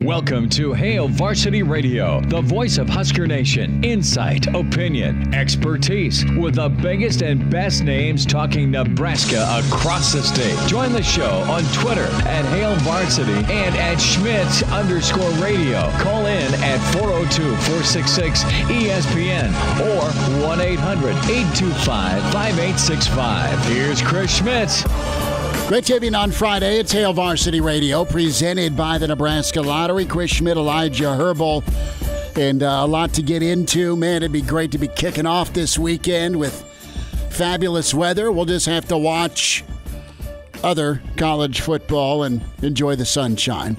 Welcome to Hail Varsity Radio, the voice of Husker Nation. Insight, opinion, expertise, with the biggest and best names talking Nebraska across the state. Join the show on Twitter at Hail Varsity and at Schmitz_radio. Call in at 402-466-ESPN or 1-800-825-5865. Here's Chris Schmitz. Great to have you on Friday. It's Hail Varsity Radio, presented by the Nebraska Lottery. Chris Schmidt, Elijah Herbal, and a lot to get into. Man, it'd be great to be kicking off this weekend with fabulous weather. We'll just have to watch other college football and enjoy the sunshine.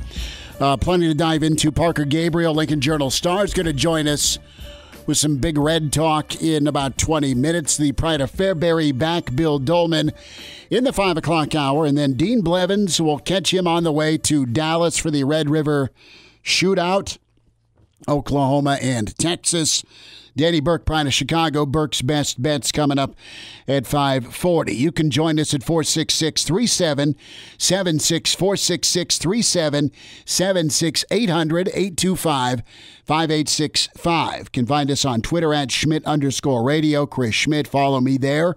Plenty to dive into. Parker Gabriel, Lincoln Journal-Star, is going to join us with some Big Red talk in about 20 minutes. The Pride of Fairbury back, Bill Dolman, in the 5 o'clock hour. And then Dean Blevins will catch him on the way to Dallas for the Red River Shootout, Oklahoma and Texas. Danny Burke, Pride of Chicago, Burke's Best Bets, coming up at 5:40. You can join us at 466-3776, 466-3776, 800-825-5865. Can find us on Twitter at Schmidt_radio. Chris Schmidt, follow me there.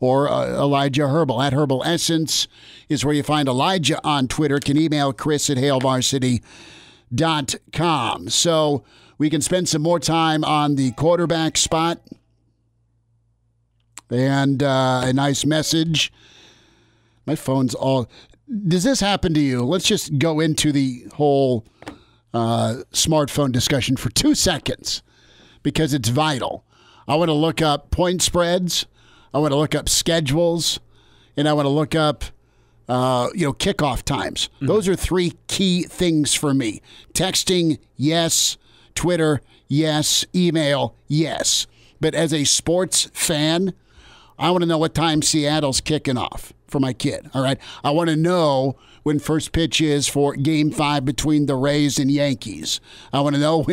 Or Elijah Herbal. At Herbal Essence is where you find Elijah on Twitter. Can email Chris at hailvarsity.com. So we can spend some more time on the quarterback spot. And a nice message. My phone's all... Does this happen to you? Let's just go into the whole smartphone discussion for 2 seconds because it's vital. I want to look up point spreads. I want to look up schedules. And I want to look up kickoff times. Mm-hmm. Those are three key things for me. Texting, yes. Twitter, yes. Email, yes. But as a sports fan, I want to know what time Seattle's kicking off for my kid, all right? I want to know when first pitch is for Game 5 between the Rays and Yankees. I want to know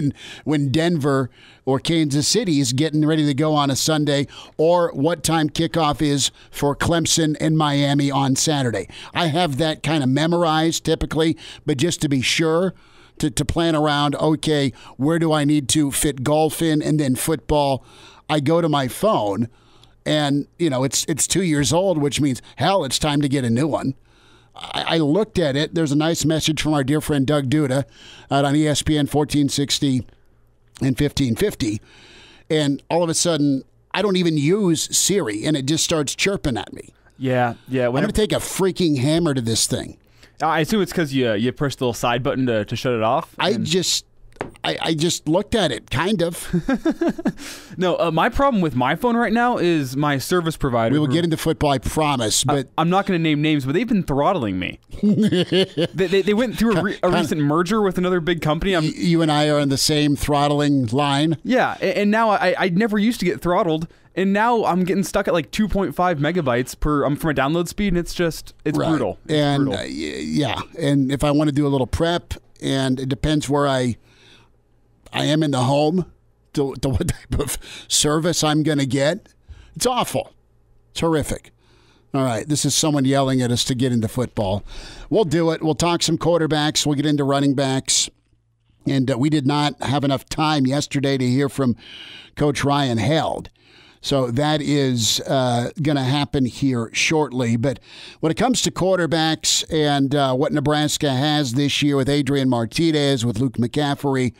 when Denver or Kansas City is getting ready to go on a Sunday, or what time kickoff is for Clemson and Miami on Saturday. I have that kind of memorized typically, but just to be sure, to plan around, okay, where do I need to fit golf in and then football? I go to my phone, and, it's 2 years old, which means, hell, it's time to get a new one. I looked at it. There's a nice message from our dear friend Doug Duda out on ESPN 1460 and 1550. And all of a sudden, I don't even use Siri, and it just starts chirping at me. Yeah. I'm going to take a freaking hammer to this thing. I assume it's because you pressed the little side button to shut it off. I just looked at it, kind of. No, my problem with my phone right now is my service provider. We will get into football, I promise. But I'm not going to name names, but they've been throttling me. they went through a recent merger with another big company. You and I are on the same throttling line. Yeah, and now I never used to get throttled, and now I'm getting stuck at like 2.5 megabytes for my download speed, and it's right. Brutal. Yeah, and if I want to do a little prep, and it depends where I am in the home, to what type of service I'm going to get. It's awful. It's horrific. All right, this is someone yelling at us to get into football. We'll do it. We'll talk some quarterbacks. We'll get into running backs. And we did not have enough time yesterday to hear from Coach Ryan Held. So that is going to happen here shortly. But when it comes to quarterbacks and what Nebraska has this year with Adrian Martinez, with Luke McCaffrey,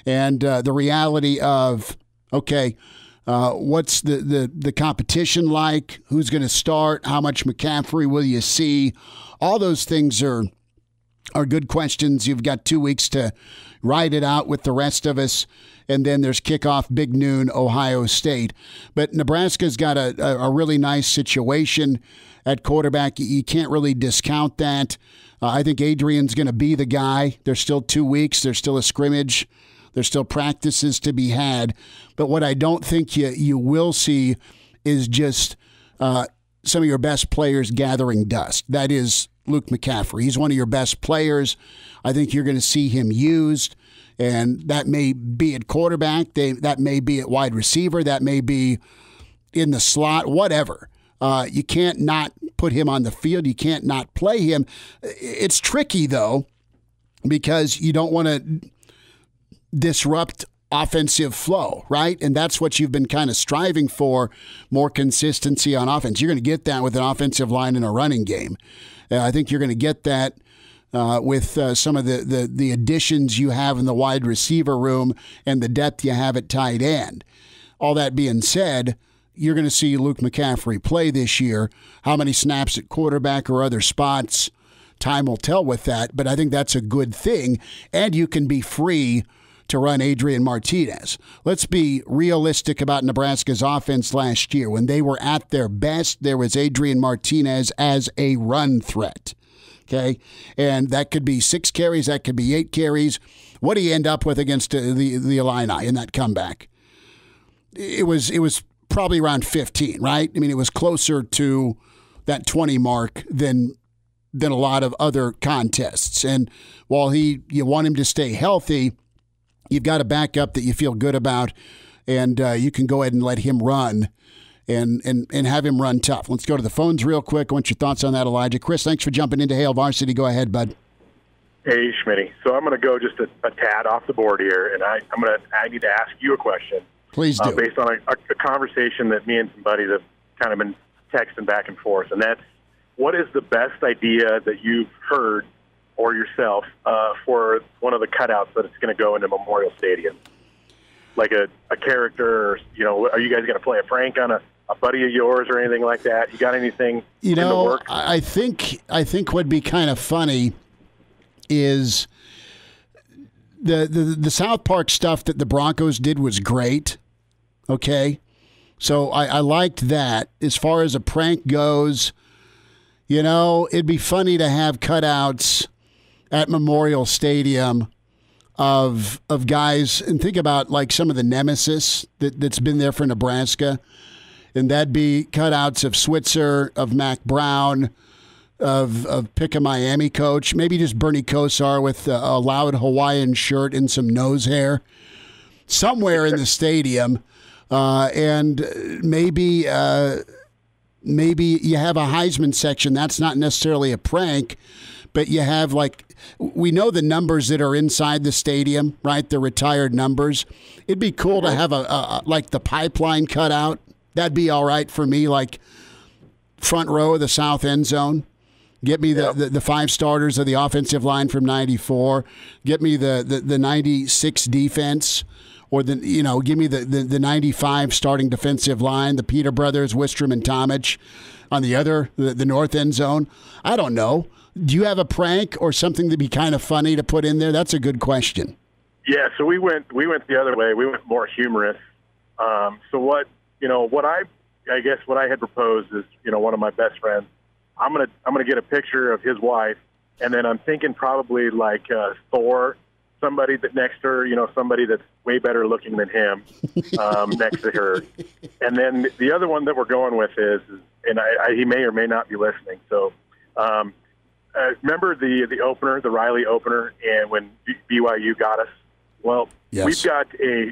and the reality of, okay, what's the competition like? Who's going to start? How much McCaffrey will you see? All those things are good questions. You've got 2 weeks to ride it out with the rest of us. And then there's kickoff, big noon, Ohio State. But Nebraska's got a really nice situation at quarterback. You can't really discount that. I think Adrian's going to be the guy. There's still 2 weeks. There's still a scrimmage. There's still practices to be had. But what I don't think you will see is just some of your best players gathering dust. That is Luke McCaffrey. He's one of your best players. I think you're going to see him used. And that may be at quarterback. That may be at wide receiver. That may be in the slot, whatever. You can't not put him on the field. You can't not play him. It's tricky, though, because you don't want to disrupt offensive flow, right? And that's what you've been kind of striving for, more consistency on offense. You're going to get that with an offensive line and a running game. I think you're going to get that with some of the additions you have in the wide receiver room and the depth you have at tight end. All that being said, you're going to see Luke McCaffrey play this year. How many snaps at quarterback or other spots, time will tell with that, but I think that's a good thing, and you can be free to run Adrian Martinez. Let's be realistic about Nebraska's offense last year. When they were at their best, there was Adrian Martinez as a run threat. Okay? And that could be 6 carries, that could be 8 carries. What do you end up with against the Illini in that comeback? It was probably around 15, right? I mean, it was closer to that 20 mark than a lot of other contests. And while you want him to stay healthy, you've got a backup that you feel good about, and you can go ahead and let him run and have him run tough. Let's go to the phones real quick. I want your thoughts on that, Elijah. Chris, thanks for jumping into Hail Varsity. Go ahead, bud. Hey, Schmitty. So I'm going to go just a tad off the board here, and I need to ask you a question. Please do. Based on a conversation that me and some buddies have kind of been texting back and forth, and that's, what is the best idea that you've heard or yourself for one of the cutouts that it's going to go into Memorial Stadium? Like a character, or, are you guys going to play a prank on a buddy of yours or anything like that? You got anything in the works? I think what'd be kind of funny is the South Park stuff that the Broncos did was great. Okay? So I liked that. As far as a prank goes, it'd be funny to have cutouts at Memorial Stadium of guys, and think about like some of the nemesis that's been there for Nebraska, and that'd be cutouts of Switzer, of Mac Brown, of pick a Miami coach, maybe just Bernie Kosar with a loud Hawaiian shirt and some nose hair somewhere in the stadium, and maybe you have a Heisman section. That's not necessarily a prank, but you have, we know the numbers that are inside the stadium, right? The retired numbers. It'd be cool to have like the pipeline cut out. That'd be all right for me, like front row of the south end zone. Get me the 5 starters of the offensive line from 94. Get me the 96 defense, or give me the 95 starting defensive line, the Peter brothers, Wistrom and Tomich on the north end zone. I don't know. Do you have a prank or something to be kind of funny to put in there? That's a good question. Yeah, so we went the other way. We went more humorous. So what I had proposed is, one of my best friends, I'm gonna get a picture of his wife, and then I'm thinking probably like Thor, somebody that next to her, somebody that's way better looking than him, next to her. And then the other one that we're going with is and he may or may not be listening. So remember the opener, the Riley opener, and when BYU got us? Well, yes.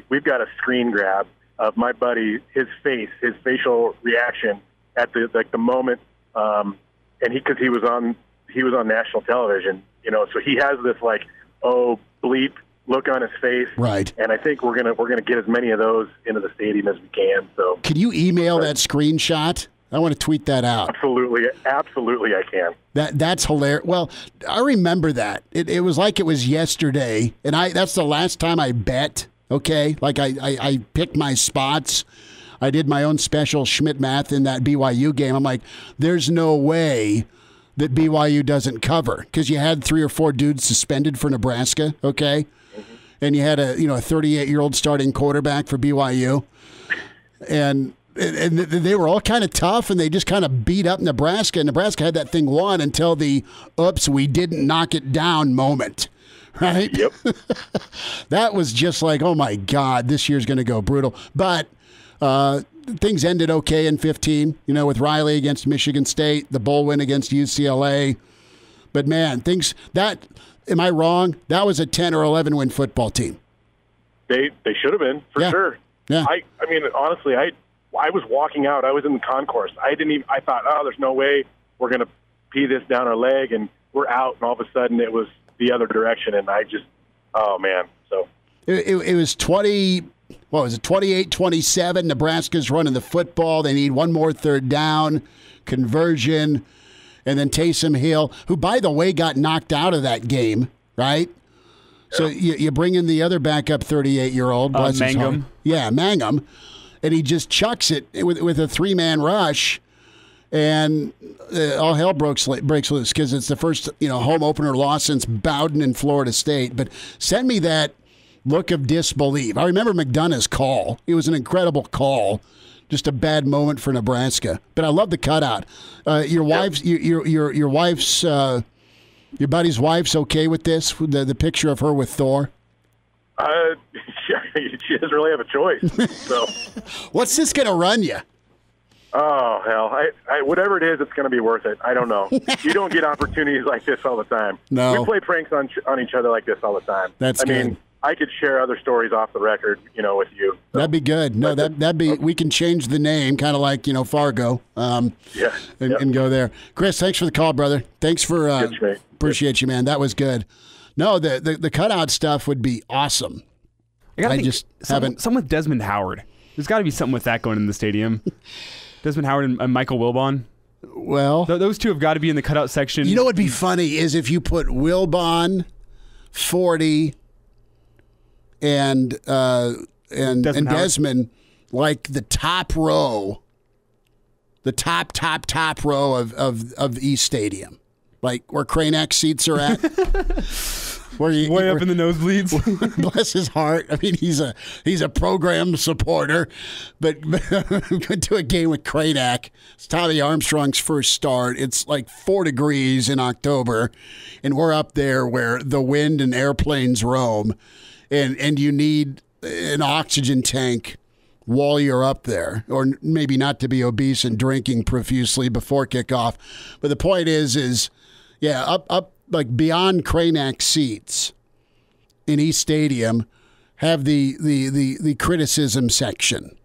we've got a screen grab of my buddy, his facial reaction at the moment, and because he was on national television, so he has this oh bleep look on his face, right? And I think we're gonna get as many of those into the stadium as we can. So, can you email that screenshot? I want to tweet that out. Absolutely, I can. That's hilarious. Well, I remember that. It was like it was yesterday, and that's the last time I bet. Okay, I picked my spots. I did my own special Schmidt math in that BYU game. I'm like, there's no way that BYU doesn't cover, because you had 3 or 4 dudes suspended for Nebraska. Okay, and you had a 38-year-old starting quarterback for BYU, and they were all kind of tough, and they just kind of beat up Nebraska. And Nebraska had that thing won until the oops, we didn't knock it down moment. Right? Yep. That was just like, oh my God, this year's going to go brutal. But things ended okay in 15, with Riley against Michigan State, the bowl win against UCLA. But man, am I wrong? That was a 10 or 11 win football team. They should have been, for sure. Yeah. I mean, honestly, I was walking out. I was in the concourse. I thought, there's no way we're going to pee this down our leg and we're out. And all of a sudden it was, the other direction, and I just, oh man, so it was 20. What was it? 28-27. Nebraska's running the football. They need one more third down conversion, and then Taysom Hill, who by the way got knocked out of that game, right? So you bring in the other backup 38-year-old, Mangum. Yeah, Mangum, and he just chucks it with a 3-man rush, and all hell breaks loose because it's the first home opener loss since Bowden in Florida State. But send me that look of disbelief. I remember McDonough's call. It was an incredible call. Just a bad moment for Nebraska. But I love the cutout. Your wife's your buddy's wife's okay with this? The picture of her with Thor? She doesn't really have a choice. So, what's this going to run you? Oh hell! I whatever it is, it's going to be worth it. I don't know. You don't get opportunities like this all the time. No, we play pranks on each other like this all the time. That's good. I mean, I could share other stories off the record, with you. So. That'd be good. No, that'd be. We can change the name, kind of like Fargo. And go there. Chris, thanks for the call, brother. Thanks for appreciate you, man. That was good. No, the cutout stuff would be awesome. I just haven't. Something with Desmond Howard. There's got to be something with that going in the stadium. Desmond Howard and Michael Wilbon. Well, those two have got to be in the cutout section. You know what'd be funny is if you put Wilbon, 40, and Desmond like the top row, the top row of East Stadium, like where Kranek seats are at. Way up in the nosebleeds. Bless his heart. I mean, he's a program supporter, but went to a game with Kranek. It's Tommy Armstrong's first start. It's like 4 degrees in October, and we're up there where the wind and airplanes roam, and you need an oxygen tank while you're up there, or maybe not to be obese and drinking profusely before kickoff. But the point is up. Like beyond Kranek seats in East Stadium, have the criticism section,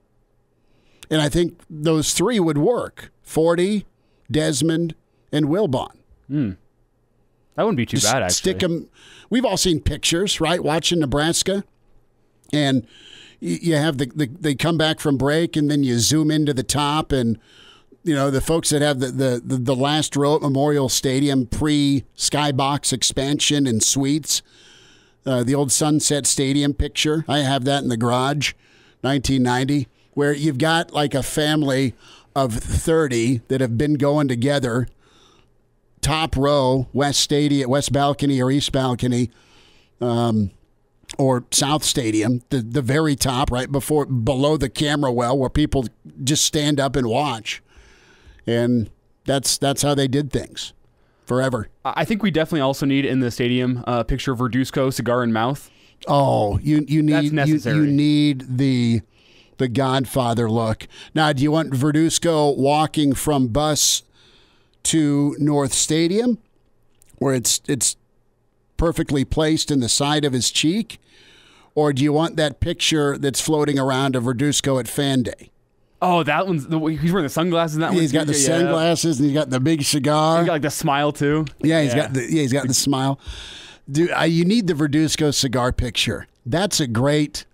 and I think those 3 would work: 40, Desmond, and Wilbon. That wouldn't be too bad. Actually, stick them. We've all seen pictures, right? Watching Nebraska, and you have they come back from break, and then you zoom into the top and. The folks that have the last row at Memorial Stadium pre-skybox expansion and suites, the old Sunset Stadium picture. I have that in the garage, 1990, where you've got like a family of 30 that have been going together, top row, West balcony or East balcony, or South Stadium, the very top, right below the camera well, where people just stand up and watch. And that's how they did things forever. I think we definitely also need in the stadium a picture of Verduzco, cigar in mouth. Oh, you need that's necessary. You need the Godfather look. Now, do you want Verduzco walking from bus to North Stadium, where it's perfectly placed in the side of his cheek, or do you want that picture that's floating around of Verduzco at Fan Day? Oh, that one's he's wearing the sunglasses. That he's got the sunglasses and he's got the big cigar. He's got like the smile too. Yeah, he's got the smile. Dude, you need the Verduzco cigar picture. That's a great.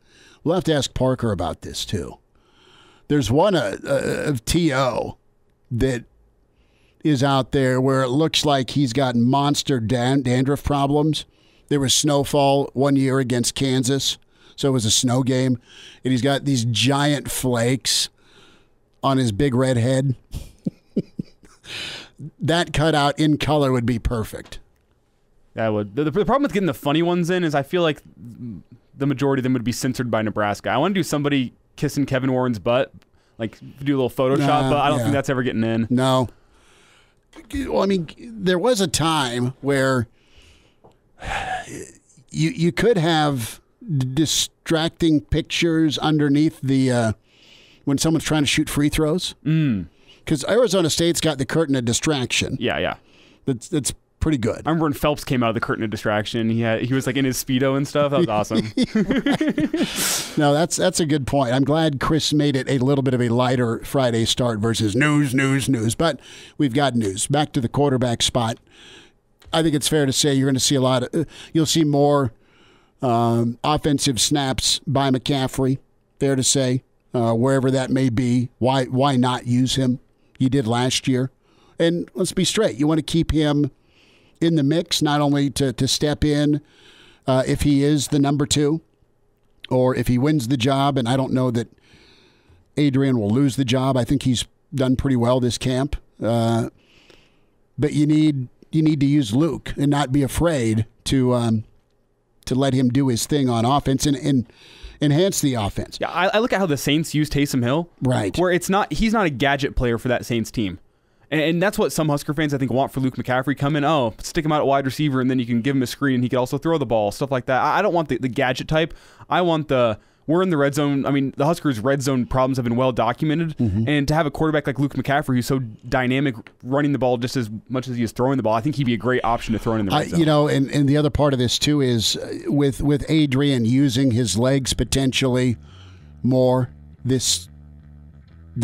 We'll have to ask Parker about this too. There's one of T.O. that is out there where it looks like he's got monster dandruff problems. There was snowfall one year against Kansas, so it was a snow game, and he's got these giant flakes on his big red head. That cutout in color would be perfect. That would. The problem with getting the funny ones in is I feel like the majority of them would be censored by Nebraska. I want to do somebody kissing Kevin Warren's butt, like do a little Photoshop, but I don't think that's ever getting in. No. Well, I mean, there was a time where you could have distracting pictures underneath the when someone's trying to shoot free throws. Because Arizona State's got the curtain of distraction. Yeah. That's pretty good. I remember when Phelps came out of the curtain of distraction. He was like in his Speedo and stuff. That was awesome. No, that's a good point. I'm glad Chris made it a little bit of a lighter Friday start versus news. But we've got news. Back to the quarterback spot. I think it's fair to say you're going to see you'll see more offensive snaps by McCaffrey. Fair to say, wherever that may be. Why not use him? You did last year. And let's be straight. You want to keep him in the mix, not only to step in if he is the number 2 or if he wins the job. And I don't know that Adrian will lose the job. I think he's done pretty well this camp. But you need to use Luke and not be afraid to let him do his thing on offense and enhance the offense. Yeah, I look at how the Saints use Taysom Hill. Right. Where he's not a gadget player for that Saints team. And that's what some Husker fans, I think, want for Luke McCaffrey. Come in, stick him out at wide receiver, and then you can give him a screen, and he can also throw the ball, stuff like that. I don't want the gadget type. I want we're in the red zone. I mean, the Huskers' red zone problems have been well documented, and to have a quarterback like Luke McCaffrey who's so dynamic, running the ball just as much as he is throwing the ball, I think he'd be a great option to throw in the red zone. And the other part of this, too, is with Adrian using his legs potentially more this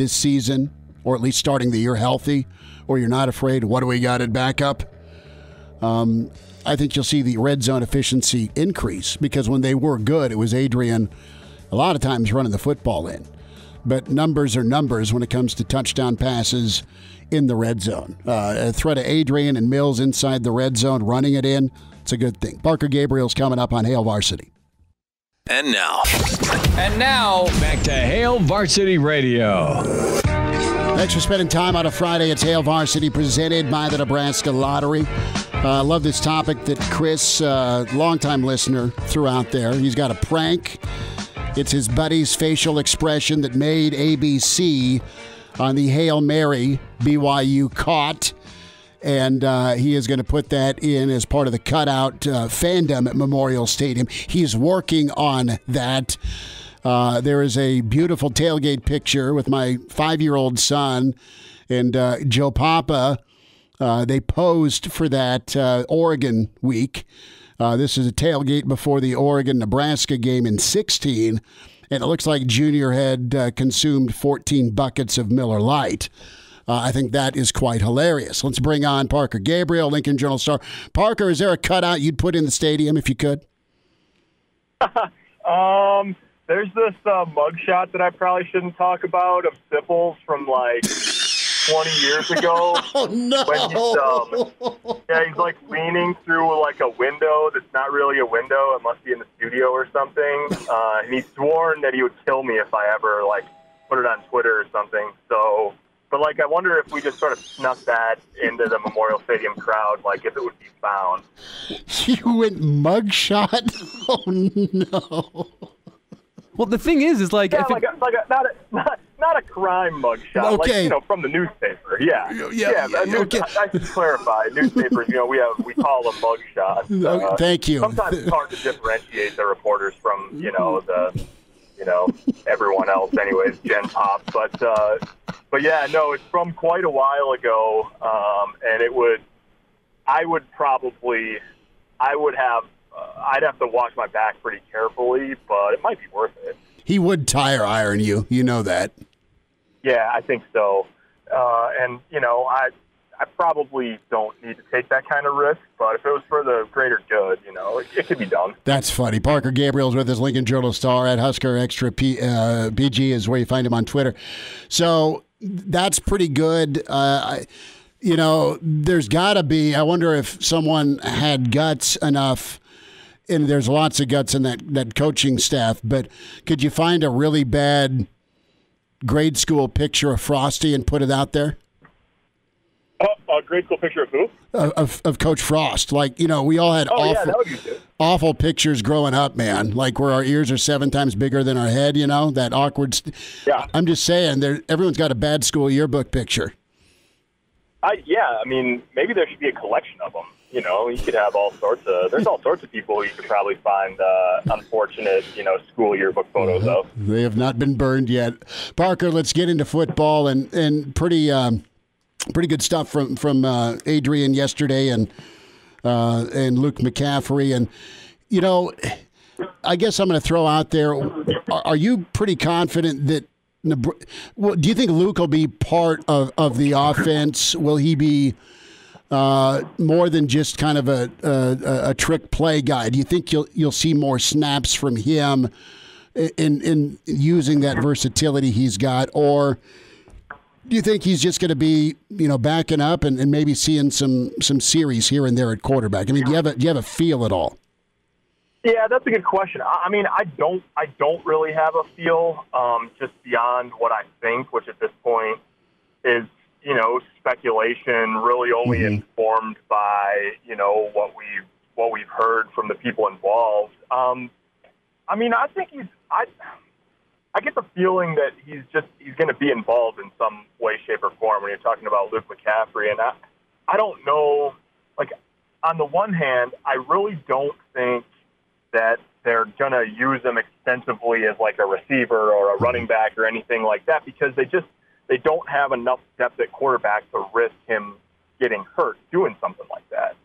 season, or at least starting the year healthy, or you're not afraid, what do we got at backup? I think you'll see the red zone efficiency increase because when they were good, it was Adrian a lot of times running the football in. But numbers are numbers when it comes to touchdown passes in the red zone. A threat of Adrian and Mills inside the red zone running it in, it's a good thing. Parker Gabriel's coming up on Hail Varsity. And now, back to Hail Varsity Radio. Thanks for spending time on a Friday. It's Hail Varsity presented by the Nebraska Lottery. I love this topic that Chris, longtime listener, threw out there. He's got a prank. It's his buddy's facial expression that made ABC on the Hail Mary BYU caught. And he is going to put that in as part of the cutout fandom at Memorial Stadium. He's working on that. There is a beautiful tailgate picture with my 5-year-old son and Joe Papa. They posed for that Oregon week. This is a tailgate before the Oregon-Nebraska game in 2016, and it looks like Junior had consumed 14 buckets of Miller Lite. I think that is quite hilarious. Let's bring on Parker Gabriel, Lincoln Journal-Star. Parker, is there a cutout you'd put in the stadium if you could? There's this mugshot that I probably shouldn't talk about of Sipples from like 20 years ago. Oh, no. When he's like leaning through like a window that's not really a window. It must be in the studio or something. And he's sworn that he would kill me if I ever like put it on Twitter or something. So, but like I wonder if we just sort of snuck that into the Memorial Stadium crowd, like if it would be found. You went mugshot? Oh, no. Well, the thing is like, yeah, not a crime mugshot, okay. Like from the newspaper. Yeah. Okay. I should clarify. Newspapers, we call them mugshots. Thank you. Sometimes it's hard to differentiate the reporters from everyone else. Anyways, Gen Pop, but yeah, no, it's from quite a while ago, and I'd have to watch my back pretty carefully, but it might be worth it. He would tire iron you. You know that. Yeah, I think so. And, I probably don't need to take that kind of risk, but if it was for the greater good, it could be done. That's funny. Parker Gabriel's with us, Lincoln Journal-Star at Husker Extra PG is where you find him on Twitter. So that's pretty good. There's got to be, I wonder if someone had guts enough, and there's lots of guts in that coaching staff, but could you find a really bad grade school picture of Frosty and put it out there? A grade school picture of who? Of Coach Frost. Like, we all had awful pictures growing up, man. Like where our ears are 7 times bigger than our head, that awkward. Yeah. I'm just saying, everyone's got a bad school yearbook picture. Maybe there should be a collection of them. You could have there's all sorts of people you could probably find unfortunate, school yearbook photos of. They have not been burned yet. Parker, let's get into football and pretty good stuff from Adrian yesterday and Luke McCaffrey. And, I guess I'm going to throw out there, are you pretty confident that do you think Luke will be part of the offense? Will he be more than just kind of a trick play guy? Do you think you'll see more snaps from him in using that versatility he's got, or do you think he's just going to be, backing up and maybe seeing some series here and there at quarterback? I mean, do you have a feel at all? Yeah, that's a good question. I mean, I don't really have a feel, just beyond what I think, which at this point is, speculation, really only informed by, what we've heard from the people involved. I mean, I think I get the feeling that he's going to be involved in some way, shape, or form when you're talking about Luke McCaffrey. And I don't know, like, on the one hand, I really don't think that they're going to use him extensively as like a receiver or a running back or anything like that, because they don't have enough depth at quarterback to risk him getting hurt doing something like that.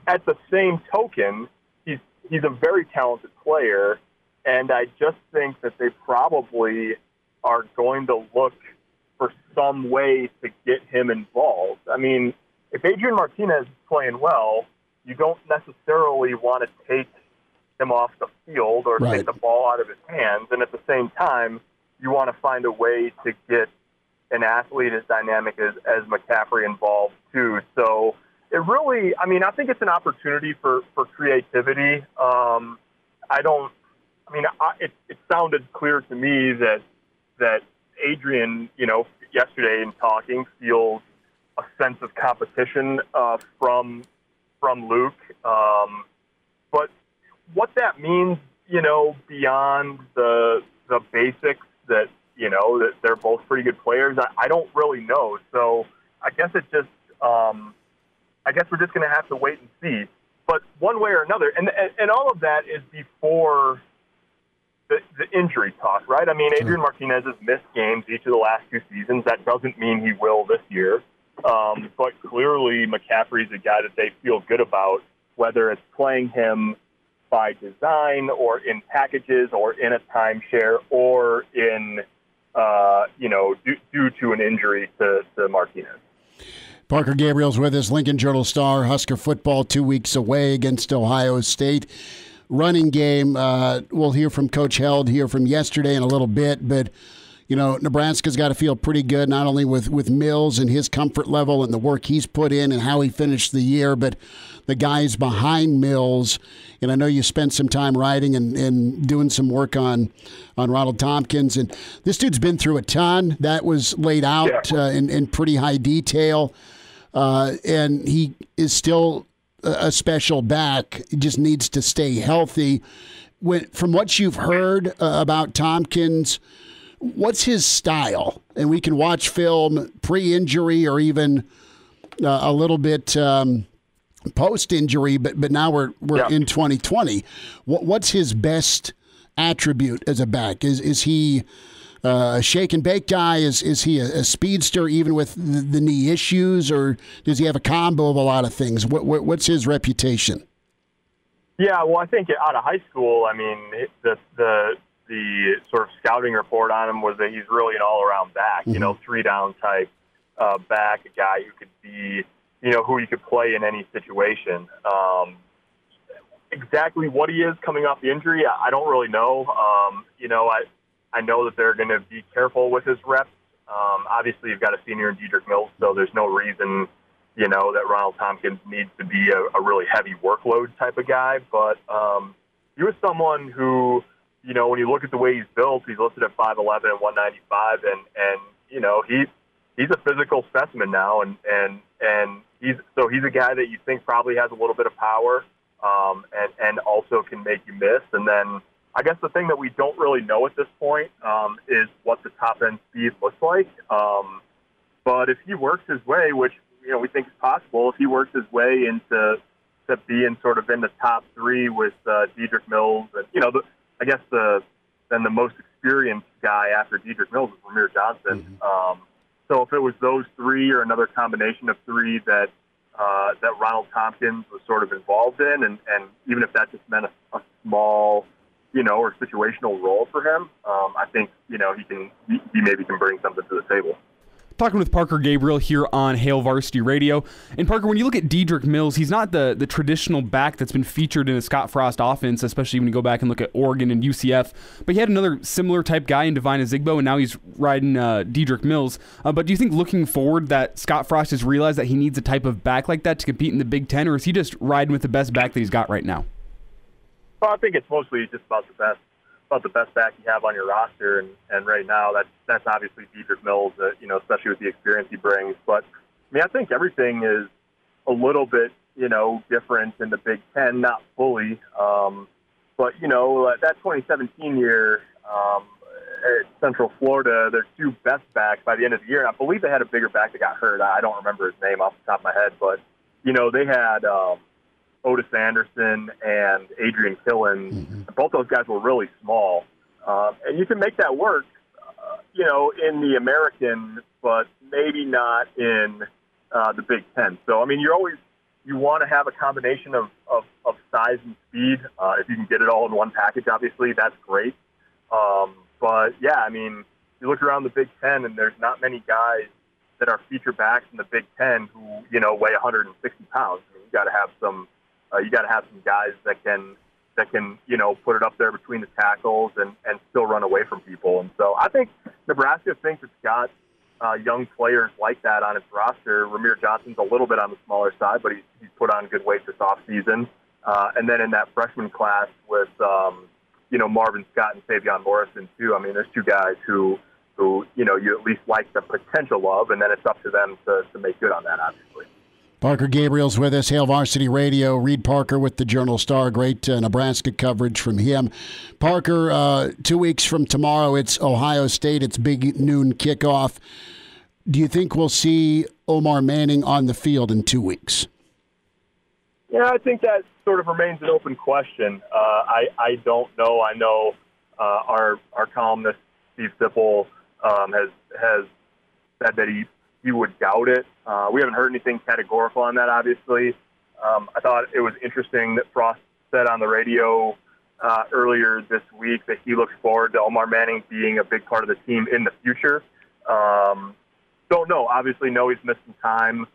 At the same token, he's a very talented player, and I just think that they probably are going to look for some way to get him involved. I mean, if Adrian Martinez is playing well, you don't necessarily want to take him off the field or take the ball out of his hands. And at the same time, you want to find a way to get an athlete as dynamic as McCaffrey involved too. So it really, I mean, I think it's an opportunity for creativity. It sounded clear to me that Adrian, yesterday in talking, feels a sense of competition from Luke. But what that means, beyond the basics that they're both pretty good players, I don't really know. So I guess we're just going to have to wait and see. But one way or another, and all of that is before the injury talk, right? I mean, Adrian Martinez has missed games each of the last 2 seasons. That doesn't mean he will this year. But clearly McCaffrey's a guy that they feel good about, whether it's playing him by design or in packages or in a timeshare or in, due to an injury to Martinez. Parker Gabriel's with us, Lincoln Journal-Star. Husker football 2 weeks away against Ohio State. Running game, we'll hear from Coach Held here from yesterday in a little bit, but Nebraska's got to feel pretty good, not only with Mills and his comfort level and the work he's put in and how he finished the year, but the guys behind Mills. And I know you spent some time writing and doing some work on Ronald Tompkins. And this dude's been through a ton. That was laid out in pretty high detail. And he is still a special back. He just needs to stay healthy. From what you've heard about Tompkins, what's his style? And we can watch film pre-injury or even a little bit post-injury, but now we're in 2020. What's his best attribute as a back? Is he a shake and bake guy? Is he a speedster even with the knee issues, or does he have a combo of a lot of things? What's his reputation? Yeah, well, I think out of high school, I mean, the sort of scouting report on him was that he's really an all-around back, 3-down type back, a guy who could be, who you could play in any situation. Exactly what he is coming off the injury, I don't really know. I know that they're going to be careful with his reps. Obviously, you've got a senior in Dedrick Mills, so there's no reason, that Ronald Tompkins needs to be a really heavy workload type of guy. But he was someone who, when you look at the way he's built, he's listed at 5'11" and 195, and he's a physical specimen now, and he's a guy that you think probably has a little bit of power, and also can make you miss. And then I guess the thing that we don't really know at this point is what the top end speed looks like. But if he works his way, which we think is possible, if he works his way into being sort of in the top 3 with Dedrick Mills, and then the most experienced guy after Dedrick Mills is Rahmir Johnson. So if it was those 3 or another combination of 3 that Ronald Tompkins was sort of involved in, and even if that just meant a small, or situational role for him, I think he maybe can bring something to the table. Talking with Parker Gabriel here on Hail Varsity Radio. And Parker, when you look at Dedrick Mills, he's not the traditional back that's been featured in a Scott Frost offense, especially when you go back and look at Oregon and UCF. But he had another similar type guy in Divine Ezigbo, and now he's riding Dedrick Mills. But do you think looking forward that Scott Frost has realized that he needs a type of back like that to compete in the Big Ten, or is he just riding with the best back that he's got right now? Well, I think it's mostly just about the best back you have on your roster, and right now that's obviously Dedrick Mills, especially with the experience he brings. But I mean, I think everything is a little bit, different in the Big Ten, not fully. But that 2017 year at Central Florida, their two best backs by the end of the year, and I believe they had a bigger back that got hurt. I don't remember his name off the top of my head, but they had Otis Anderson and Adrian Killen. Mm-hmm. Both those guys were really small. And you can make that work, in the American, but maybe not in the Big Ten. So, I mean, you want to have a combination of size and speed. If you can get it all in one package, obviously, that's great. But, yeah, I mean, you look around the Big Ten, and there's not many guys that are feature backs in the Big Ten who, weigh 160 pounds. I mean, you got to have some guys that can put it up there between the tackles and still run away from people. And so I think Nebraska thinks it's got young players like that on its roster. Ramir Johnson's a little bit on the smaller side, but he's put on good weight this offseason. And then in that freshman class with, Marvin Scott and Savion Morrison too. I mean, there's two guys who you at least like the potential of, and then it's up to them to make good on that, obviously. Parker Gabriel's with us, Hail Varsity Radio. Reed Parker with the Journal-Star. Great Nebraska coverage from him. Parker, 2 weeks from tomorrow, it's Ohio State. It's big noon kickoff. Do you think we'll see Omar Manning on the field in 2 weeks? Yeah, I think that sort of remains an open question. I don't know. I know our columnist, Steve Sipple, has said that he would doubt it. We haven't heard anything categorical on that, obviously. I thought it was interesting that Frost said on the radio earlier this week that he looks forward to Omar Manning being a big part of the team in the future. Don't know. Obviously, know he's missed some time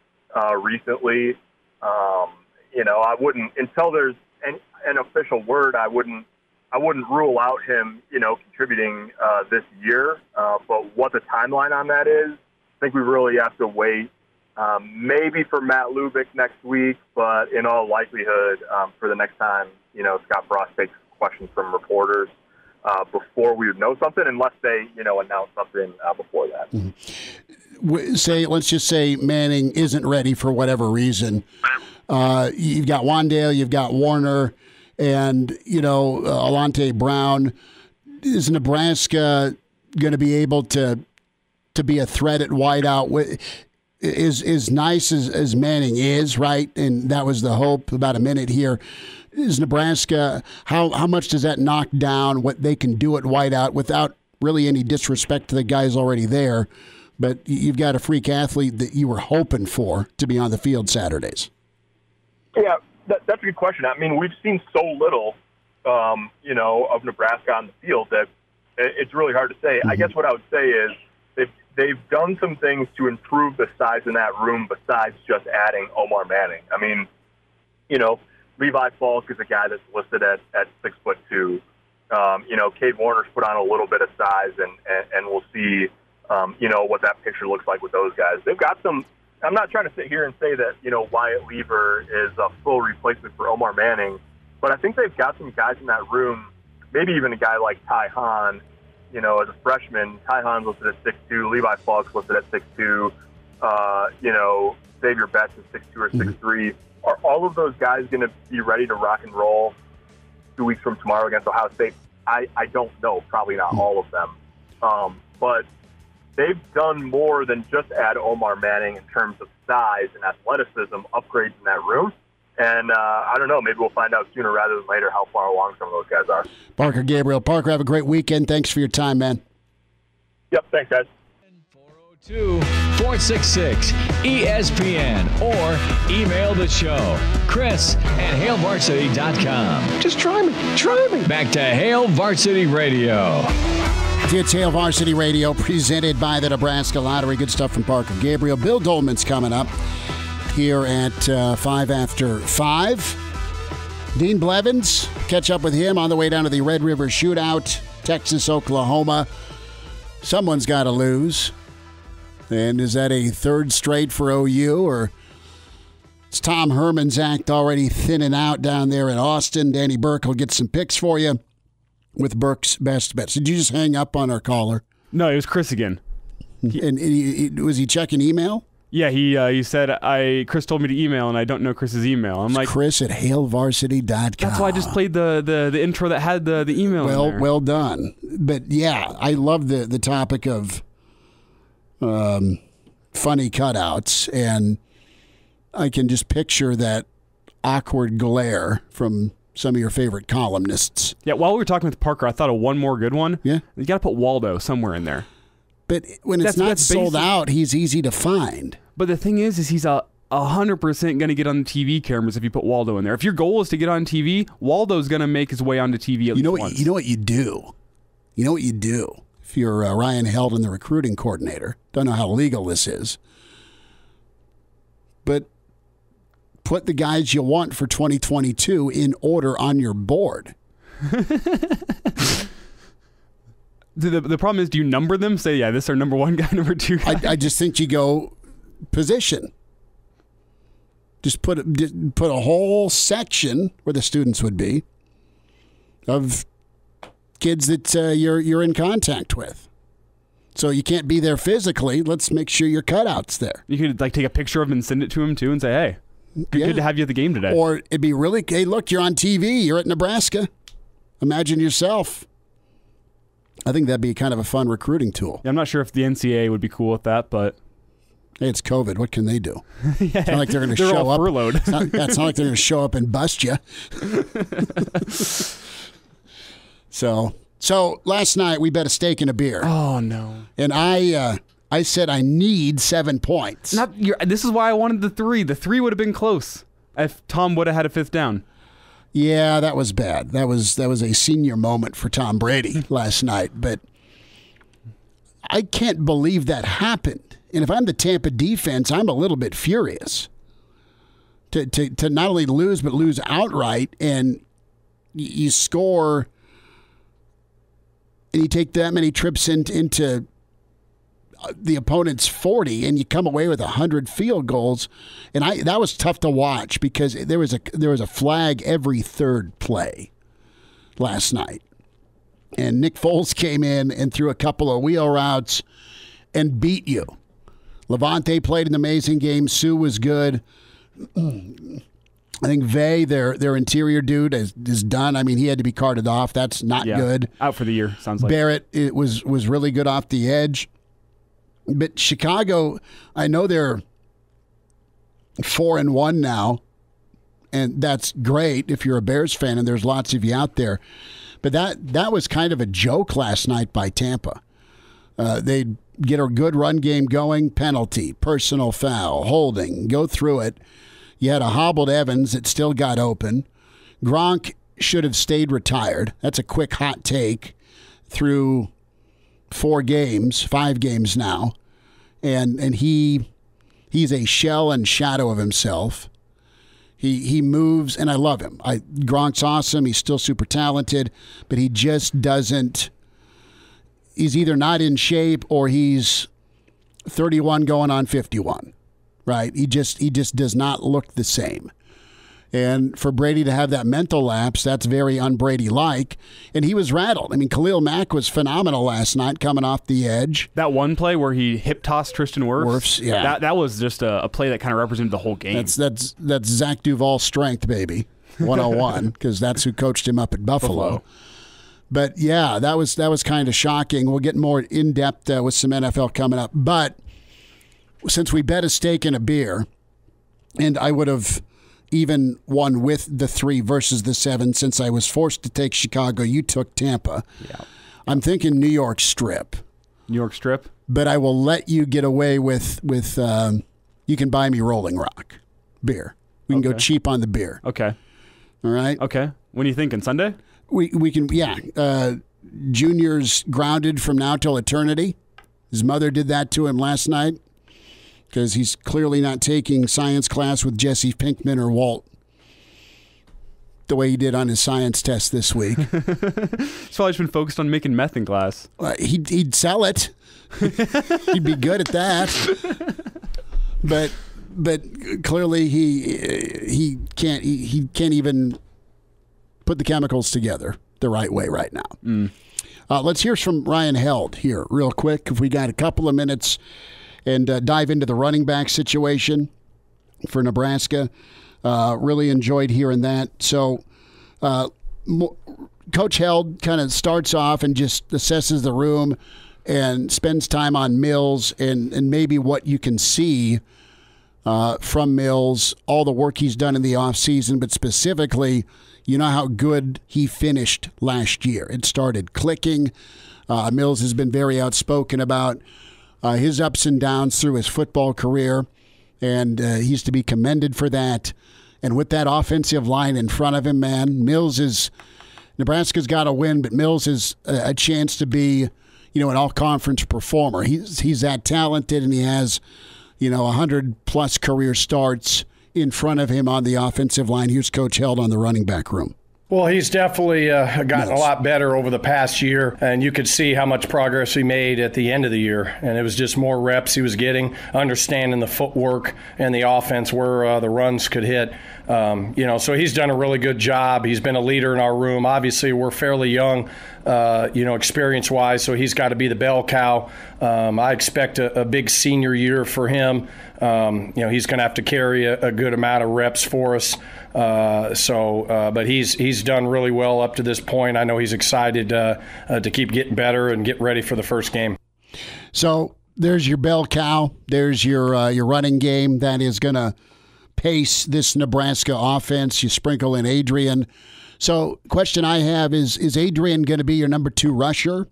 recently. I wouldn't, until there's an official word, I wouldn't rule out him, contributing this year. But what the timeline on that is, I think we really have to wait maybe for Matt Lubick next week, but in all likelihood for the next time, Scott Frost takes questions from reporters before we would know something, unless they, announce something before that. Mm-hmm. Let's just say Manning isn't ready for whatever reason. You've got Wandale, you've got Warner, and, Alante Brown. Is Nebraska going to be able to be a threat at wideout? Is nice as Manning is, right? And that was the hope about a minute here. Is Nebraska, how much does that knock down what they can do at wideout without really any disrespect to the guys already there? But you've got a freak athlete that you were hoping for to be on the field Saturdays. Yeah, that's a good question. I mean, we've seen so little, of Nebraska on the field that it's really hard to say. Mm-hmm. I guess what I would say is they've done some things to improve the size in that room besides just adding Omar Manning. I mean, Levi Falk is a guy that's listed at 6'2". Cade Warner's put on a little bit of size, and we'll see, what that picture looks like with those guys. They've got some. I'm not trying to sit here and say that, Wyatt Lever is a full replacement for Omar Manning, but I think they've got some guys in that room, maybe even a guy like Ty Hahn, as a freshman. Ty Hahn's listed at 6'2", Levi Falk's listed at 6'2", Xavier Betts is 6'2" or 6'3". Are all of those guys going to be ready to rock and roll 2 weeks from tomorrow against Ohio State? I don't know. Probably not all of them. But they've done more than just add Omar Manning in terms of size and athleticism, upgrades in that room. And I don't know, maybe we'll find out sooner rather than later how far along some of those guys are. Parker Gabriel. Parker, have a great weekend. Thanks for your time, man. Yep, thanks, guys. 402-466-ESPN or email the show, Chris@HailVarsity.com. Just try me. Back to Hail Varsity Radio. It's Hail Varsity Radio, presented by the Nebraska Lottery. Good stuff from Parker Gabriel. Bill Dolman's coming up here at 5 after 5. Dean Blevins, catch up with him on the way down to the Red River Shootout, Texas, Oklahoma. Someone's got to lose. And is that a third straight for OU, or it's Tom Herman's act already thinning out down there in Austin? Danny Burke will get some picks for you with Burke's Best Bets. Did you just hang up on our caller? No, it was Chris again. And was he checking email? Yeah, he said, Chris told me to email, and I don't know Chris's email. I'm like, Chris at hailvarsity.com. That's why I just played the intro that had the email in there. Well done. But yeah, I love the topic of funny cutouts, and I can just picture that awkward glare from some of your favorite columnists. Yeah, while we were talking with Parker, I thought of one more good one. Yeah. You got to put Waldo somewhere in there. But when it's not sold out, he's easy to find. But the thing is he's 100% going to get on the TV cameras if you put Waldo in there. If your goal is to get on TV, Waldo's going to make his way onto TV at least once. You know what you do? You know what you do? If you're Ryan Heldon, the recruiting coordinator, don't know how legal this is, but put the guys you want for 2022 in order on your board. The problem is, do you number them? Say, yeah, this is our number one guy, number two guy. I just think you go position. Just put a whole section where the students would be of kids that you're in contact with. So you can't be there physically. Let's make sure your cutout's there. You could take a picture of him and send it to him too, and say, "Hey, good to have you at the game today." Or it'd be really, hey, look, you're on TV. You're at Nebraska. Imagine yourself. I think that'd be kind of a fun recruiting tool. Yeah, I'm not sure if the NCAA would be cool with that, but hey, it's COVID. What can they do? Yeah, it's not like they're going to show all up. Furloughed. It's not like they're going to show up and bust you. So last night we bet a steak and a beer. Oh no! And I said I need 7 points. This is why I wanted the 3. The 3 would have been close if Tom would have had a 5th down. Yeah, that was bad. That was a senior moment for Tom Brady last night. But I can't believe that happened. And if I'm the Tampa defense, I'm a little bit furious to not only lose but lose outright. And you score, and you take that many trips into the opponent's 40, and you come away with 100 field goals. And that was tough to watch because there was a flag every third play last night. And Nick Foles came in and threw a couple of wheel routes and beat you. Levante played an amazing game. Sue was good. I think Vay, their interior dude, is done. I mean, he had to be carted off. That's not good. Out for the year, sounds like. Barrett was really good off the edge. But Chicago, I know they're 4-1 now, and that's great if you're a Bears fan, and there's lots of you out there. But that was kind of a joke last night by Tampa. They'd get a good run game going, penalty, personal foul, holding, go through it. You had a hobbled Evans that still got open. Gronk should have stayed retired. That's a quick hot take through 5 games now. And he's a shell and shadow of himself. He moves, and I love him. Gronk's awesome. He's still super talented, but he just doesn't. He's either not in shape or he's 31 going on 51, right? He just does not look the same. And for Brady to have that mental lapse, that's very un-Brady-like. And he was rattled. I mean, Khalil Mack was phenomenal last night coming off the edge. That one play where he hip-tossed Tristan Wirfs, yeah. That was just a play that kind of represented the whole game. That's Zach Duval's strength, baby, 101, because that's who coached him up at Buffalo. But, yeah, that was kind of shocking. We'll get more in-depth with some NFL coming up. But since we bet a steak and a beer, and I would have even won with the 3 versus the 7 since I was forced to take Chicago. You took Tampa. Yeah. I'm thinking New York Strip. New York Strip? But I will let you get away with you can buy me Rolling Rock beer. We can go cheap on the beer. Okay. All right? Okay. When are you thinking? Sunday? We can, yeah. Junior's grounded from now till eternity. His mother did that to him last night because he's clearly not taking science class with Jesse Pinkman or Walt the way he did on his science test this week. He's probably just been focused on making meth in class. He'd sell it. He'd be good at that. But clearly he can't even put the chemicals together the right way right now. Let's hear from Ryan Held here real quick if we got a couple of minutes and dive into the running back situation for Nebraska. Really enjoyed hearing that. So Coach Held kind of starts off and just assesses the room and spends time on Mills and maybe what you can see from Mills, all the work he's done in the offseason, but specifically, you know how good he finished last year. It started clicking. Mills has been very outspoken about his ups and downs through his football career, and he's to be commended for that. And with that offensive line in front of him, man, Nebraska's got to win, but Mills is a chance to be, an all-conference performer. He's that talented, and he has, 100-plus career starts in front of him on the offensive line. Here's Coach Held on the running back room. Well, he's definitely gotten a lot better over the past year, and you could see how much progress he made at the end of the year. And it was just more reps he was getting, understanding the footwork and the offense where the runs could hit. So he's done a really good job. He's been a leader in our room. Obviously, we're fairly young, experience-wise, so he's got to be the bell cow. I expect a big senior year for him. He's going to have to carry a good amount of reps for us. But he's done really well up to this point. I know he's excited to keep getting better and get ready for the first game. So there's your bell cow. There's your running game that is going to pace this Nebraska offense. You sprinkle in Adrian. So question I have is Adrian going to be your number 2 rusher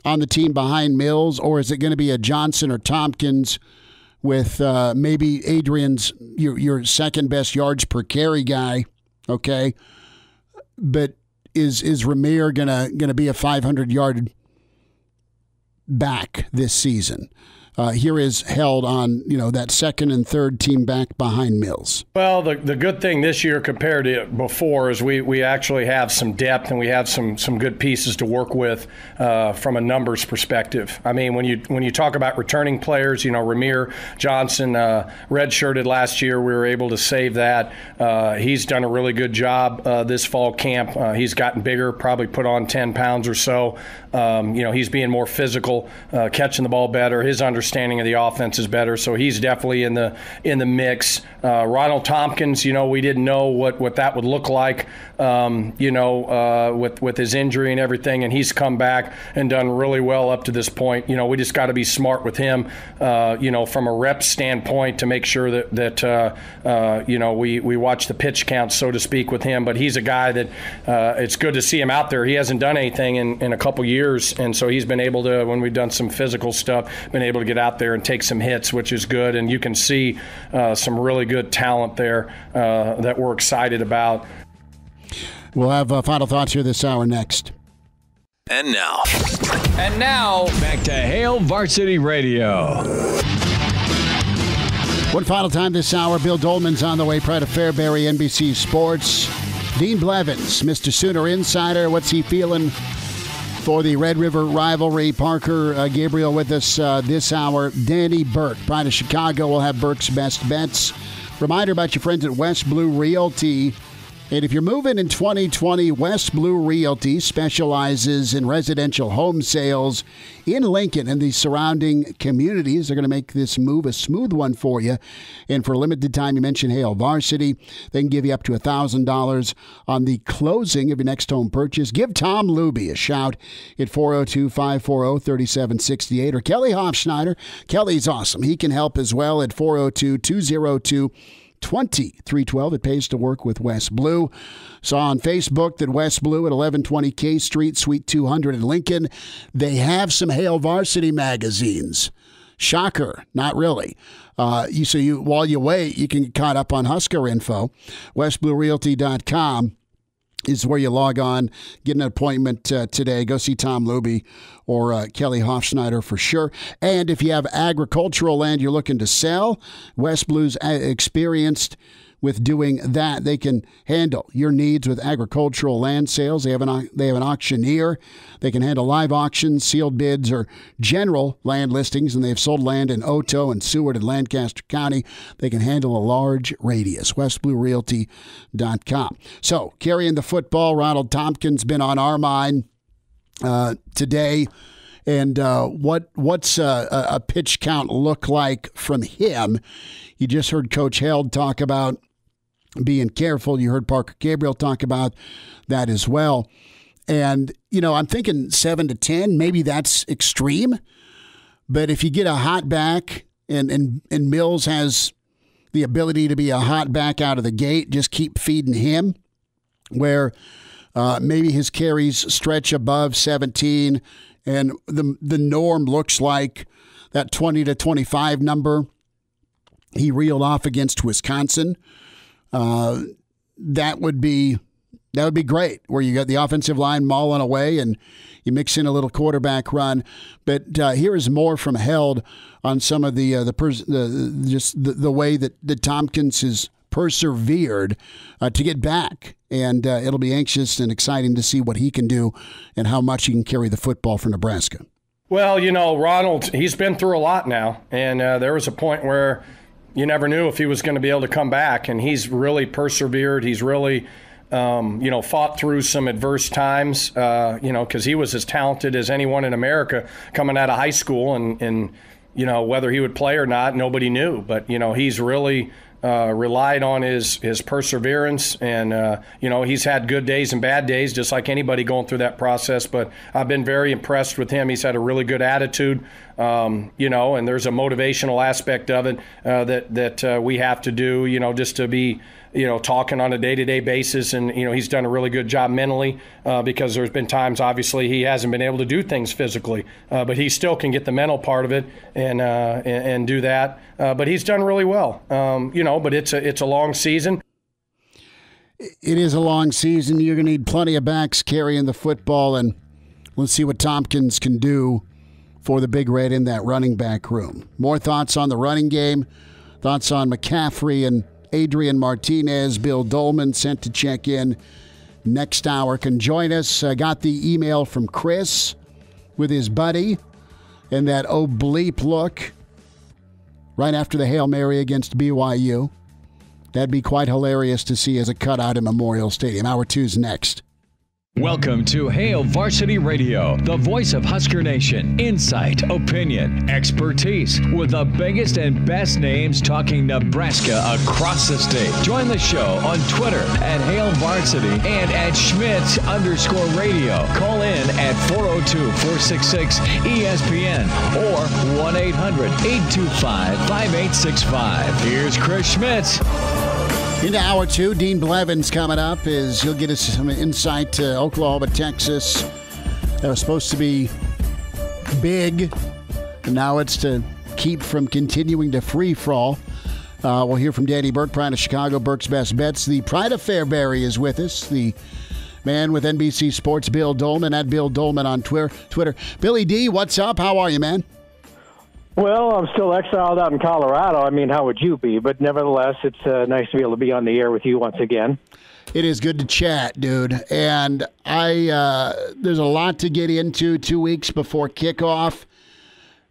on the team behind Mills, or is it going to be a Johnson or Tompkins with maybe Adrian's your second best yards per carry guy, okay? But is Rahmir gonna be a 500-yard back this season? Here is Held on that second and third team back behind Mills. Well, the good thing this year compared to before is we actually have some depth and we have some good pieces to work with from a numbers perspective. I mean, when you talk about returning players, Rahmir Johnson redshirted last year. We were able to save that. He's done a really good job this fall camp. He's gotten bigger, probably put on 10 pounds or so. He's being more physical, catching the ball better. His understanding of the offense is better, so he's definitely in the mix. Ronald Tompkins, we didn't know what that would look like, with his injury and everything, and he's come back and done really well up to this point. We just got to be smart with him, from a rep standpoint to make sure that we watch the pitch count, so to speak, with him. But he's a guy that it's good to see him out there. He hasn't done anything in a couple years, and so he's been able to, when we've done some physical stuff, been able to get out there and take some hits, which is good. And you can see some really good talent there that we're excited about. We'll have final thoughts here this hour next. And now, back to Hail Varsity Radio. One final time this hour, Bill Dolman's on the way, Pride of Fairbury, NBC Sports. Dean Blevins, Mr. Sooner Insider, what's he feeling for the Red River rivalry? Parker Gabriel with us this hour. Danny Burke, Pride of Chicago, will have Burke's Best Bets. Reminder about your friends at West Blue Realty. And if you're moving in 2020, West Blue Realty specializes in residential home sales in Lincoln and the surrounding communities. They're going to make this move a smooth one for you. And for a limited time, you mentioned Hail Varsity. They can give you up to $1,000 on the closing of your next home purchase. Give Tom Luby a shout at 402-540-3768 or Kelly Hofschneider. Kelly's awesome. He can help as well at 402-202-2312. It pays to work with West Blue. Saw on Facebook that West Blue at 1120 K Street, Suite 200 in Lincoln, they have some Hail Varsity magazines. Shocker, not really. While you wait, you can get caught up on Husker info. WestBlueRealty.com. is where you log on, get an appointment today. Go see Tom Luby or Kelly Hofschneider for sure. And if you have agricultural land you're looking to sell, West Blue's experienced with doing that. They can handle your needs with agricultural land sales. They have an auctioneer. They can handle live auctions, sealed bids, or general land listings, and they've sold land in Otoe and Seward and Lancaster County. They can handle a large radius. WestBlueRealty.com. So, carrying the football, Ronald Tompkins been on our mind today. And what's a pitch count look like from him? You just heard Coach Held talk about being careful. You heard Parker Gabriel talk about that as well. And, I'm thinking 7 to 10, maybe that's extreme. But if you get a hot back and Mills has the ability to be a hot back out of the gate, just keep feeding him where maybe his carries stretch above 17 and the norm looks like that 20 to 25 number he reeled off against Wisconsin. That would be great, where you got the offensive line mauling away and you mix in a little quarterback run. But here is more from Held on some of the way that Tompkins has persevered to get back, and it'll be anxious and exciting to see what he can do and how much he can carry the football for Nebraska. Well, Ronald, he's been through a lot now, and there was a point where you never knew if he was going to be able to come back, and he's really persevered. He's really, fought through some adverse times, because he was as talented as anyone in America coming out of high school, and whether he would play or not, nobody knew. But, he's really relied on his perseverance, and he's had good days and bad days, just like anybody going through that process. But I've been very impressed with him. He's had a really good attitude, and there's a motivational aspect of it that we have to do, just to be talking on a day-to-day basis. And, he's done a really good job mentally because there's been times, obviously, he hasn't been able to do things physically, but he still can get the mental part of it and do that. But he's done really well, but it's a long season. It is a long season. You're going to need plenty of backs carrying the football, and let's see what Tompkins can do for the Big Red in that running back room. More thoughts on the running game, thoughts on McCaffrey and Adrian Martinez. Bill Dolman sent to check in next hour. Can join us. Got the email from Chris with his buddy and that bleep look right after the Hail Mary against BYU. That'd be quite hilarious to see as a cutout in Memorial Stadium. Hour 2's next. Welcome to Hail Varsity Radio, the voice of Husker Nation. Insight, opinion, expertise, with the biggest and best names talking Nebraska across the state. Join the show on Twitter at Hail Varsity and at Schmitz_radio. Call in at 402-466-ESPN or 1-800-825-5865. Here's Chris Schmitz. Into hour 2, Dean Blevins coming up. He'll get us some insight to Oklahoma, Texas. That was supposed to be big, and now it's to keep from continuing to free fall. We'll hear from Danny Burke, Pride of Chicago, Burke's Best Bets. The Pride of Fairbury is with us. The man with NBC Sports, Bill Dolman, at Bill Dolman on Twitter. Billy D, what's up? How are you, man? Well, I'm still exiled out in Colorado. I mean, how would you be? But nevertheless, it's nice to be able to be on the air with you once again. It is good to chat, dude. And there's a lot to get into 2 weeks before kickoff.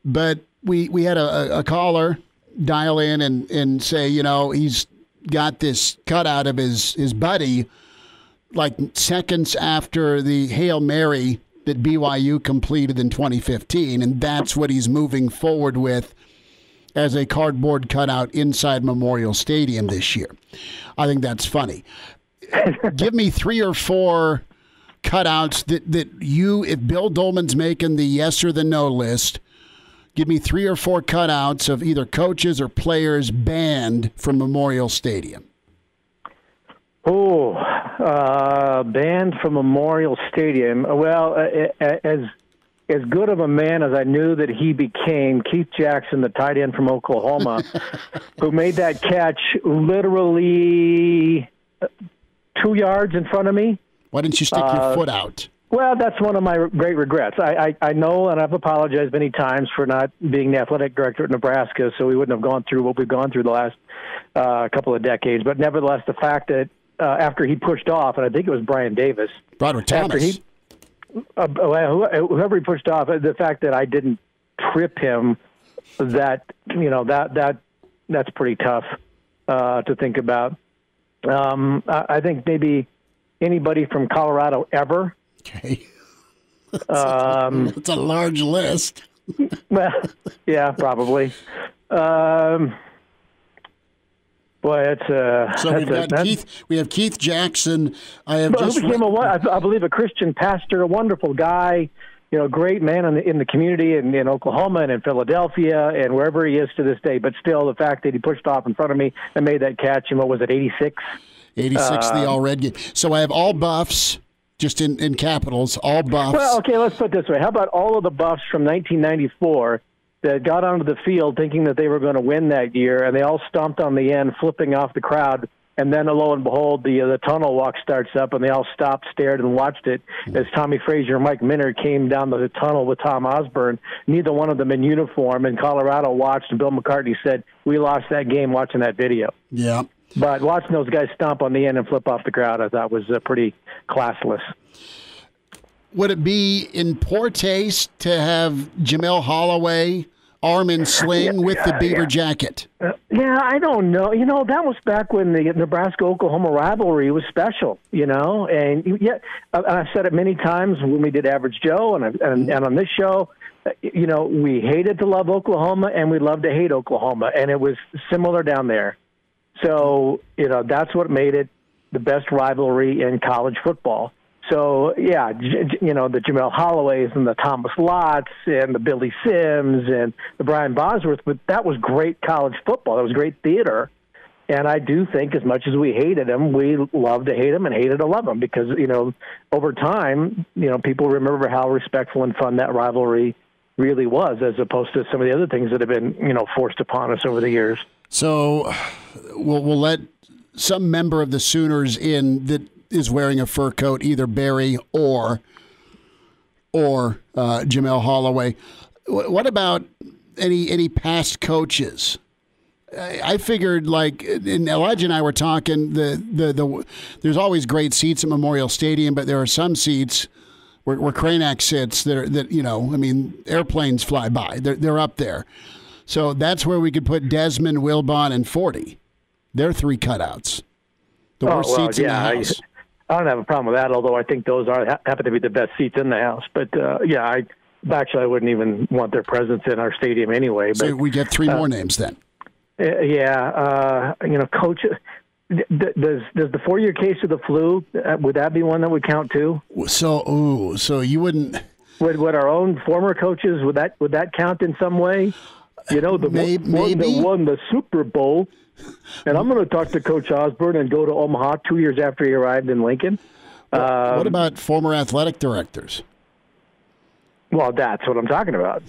But we had a caller dial in and say, he's got this cutout of his buddy like seconds after the Hail Mary that BYU completed in 2015, and that's what he's moving forward with as a cardboard cutout inside Memorial Stadium this year. I think that's funny. Give me 3 or 4 cutouts that you, if Bill Dolman's making the yes or the no list, give me 3 or 4 cutouts of either coaches or players banned from Memorial Stadium. Oh, banned from Memorial Stadium. Well, as good of a man as I knew that he became, Keith Jackson, the tight end from Oklahoma, who made that catch literally 2 yards in front of me. Why didn't you stick your foot out? Well, that's one of my great regrets. I know, and I've apologized many times for not being the athletic director at Nebraska, so we wouldn't have gone through what we've gone through the last couple of decades. But nevertheless, the fact that after he pushed off, and I think it was Brian Davis. Broderick Thomas. Whoever he pushed off, the fact that I didn't trip him, that's pretty tough to think about. I think maybe anybody from Colorado ever. Okay. That's a large list. Well, yeah, probably. Boy, it's so we've got Keith. We have Keith Jackson. I believe a Christian pastor, a wonderful guy. Great man in the community in Oklahoma and in Philadelphia and wherever he is to this day. But still, the fact that he pushed off in front of me and made that catch in, what was it, 86? 86, the all-red game. So I have all Buffs, just in capitals, all Buffs. Well, okay, let's put it this way. How about all of the Buffs from 1994 that got onto the field thinking that they were going to win that year, and they all stomped on the end, flipping off the crowd, and then, lo and behold, the tunnel walk starts up, and they all stopped, stared, and watched it as Tommy Frazier and Mike Minter came down the tunnel with Tom Osborne, neither one of them in uniform, and Colorado watched, and Bill McCartney said, we lost that game watching that video. Yeah. But watching those guys stomp on the end and flip off the crowd, I thought was pretty classless. Would it be in poor taste to have Jamel Holloway arm and sling with the Beaver jacket? I don't know. That was back when the Nebraska-Oklahoma rivalry was special, and I've said it many times when we did Average Joe and on this show, we hated to love Oklahoma and we loved to hate Oklahoma, and it was similar down there. So, that's what made it the best rivalry in college football. So, yeah, the Jamel Holloways and the Thomas Lotts and the Billy Sims and the Brian Bosworth, but that was great college football. That was great theater. And I do think as much as we hated him, we loved to hate him and hated to love him because, over time, people remember how respectful and fun that rivalry really was as opposed to some of the other things that have been, forced upon us over the years. So we'll let some member of the Sooners in that is wearing a fur coat, either Barry or Jamel Holloway. What about any past coaches? I figured, and Elijah and I were talking, there's always great seats at Memorial Stadium, but there are some seats where Cranack sits that airplanes fly by. They're up there. So that's where we could put Desmond, Wilbon, and 40. They're three cutouts. The worst seats in the house. I don't have a problem with that, although I think those happen to be the best seats in the house. But, I wouldn't even want their presence in our stadium anyway. So we get three more names then. Coach, does the 4-year case of the flu, would that be one that would count too? So you wouldn't... Would our own former coaches, would that count in some way? The one that won the Super Bowl. And I'm going to talk to Coach Osborne and go to Omaha 2 years after he arrived in Lincoln. What about former athletic directors? Well, that's what I'm talking about.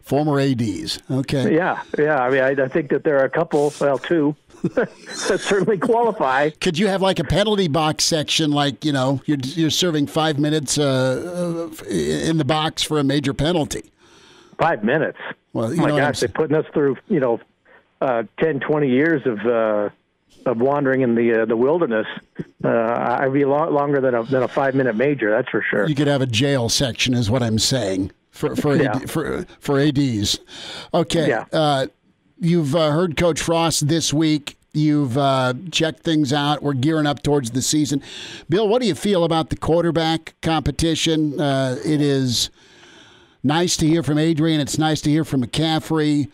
Former ADs. Okay. Yeah. I think that there are a couple, two, that certainly qualify. Could you have a penalty box section, you're serving 5 minutes in the box for a major penalty? 5 minutes? Well, oh my gosh, they're putting us through, 10, 20 years of wandering in the wilderness. I'd be longer than a 5-minute major, that's for sure. You could have a jail section, is what I'm saying, for ADs. Okay. Yeah. You've heard Coach Frost this week. You've checked things out. We're gearing up towards the season. Bill, what do you feel about the quarterback competition? It is nice to hear from Adrian. It's nice to hear from McCaffrey.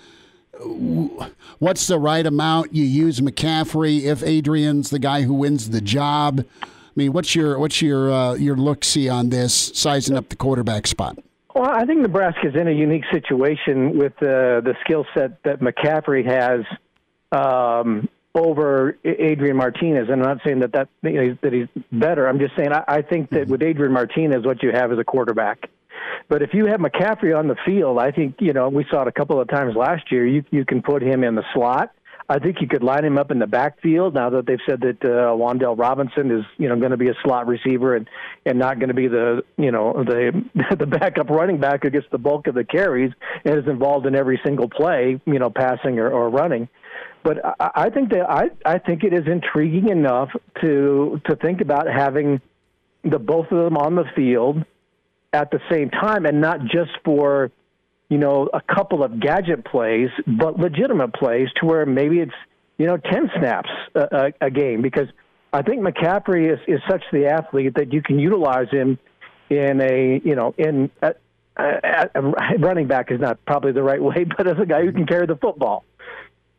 What's the right amount you use McCaffrey if Adrian's the guy who wins the job? I mean, what's your look-see on this, sizing up the quarterback spot? Well, I think Nebraska's in a unique situation with the skill set that McCaffrey has over Adrian Martinez. And I'm not saying that he's better. I'm just saying I think that with Adrian Martinez, what you have is a quarterback. But if you have McCaffrey on the field, I think, we saw it a couple of times last year, you can put him in the slot. I think you could line him up in the backfield now that they've said that Wan'Dale Robinson is, going to be a slot receiver and not going to be the backup running back who gets the bulk of the carries and is involved in every single play, passing or running. But I think it is intriguing enough to think about having the both of them on the field at the same time, and not just for a couple of gadget plays, but legitimate plays to where maybe it's 10 snaps a game, because I think McCaffrey is such the athlete that you can utilize him in a running back is not probably the right way, but as a guy who can carry the football.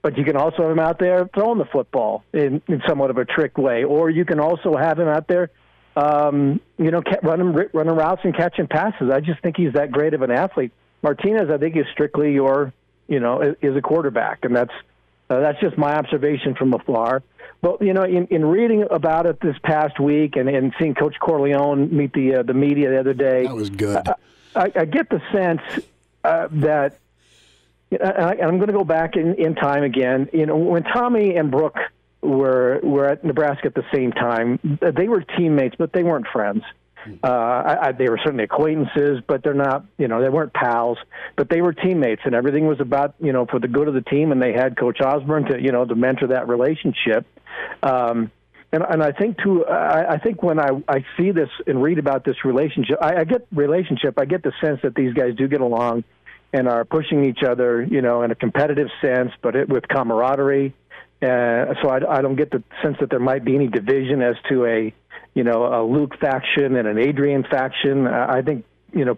But you can also have him out there throwing the football in somewhat of a trick way, or you can also have him out there, running routes and catching passes. I just think he's that great of an athlete. Martinez, I think, is strictly is a quarterback, and that's just my observation from afar. But in reading about it this past week and seeing Coach Corleone meet the media the other day, that was good. I get the sense that. And I'm going to go back in time again. When Tommy and Brooke were at Nebraska at the same time, they were teammates, but they weren't friends. They were certainly acquaintances, but they're not. They weren't pals, but they were teammates, and everything was about for the good of the team. And they had Coach Osborne to mentor that relationship. And I think too. I think when I see this and read about this relationship, I get the sense that these guys do get along and are pushing each other, in a competitive sense, but with camaraderie. So I don't get the sense that there might be any division as to a Luke faction and an Adrian faction. I think,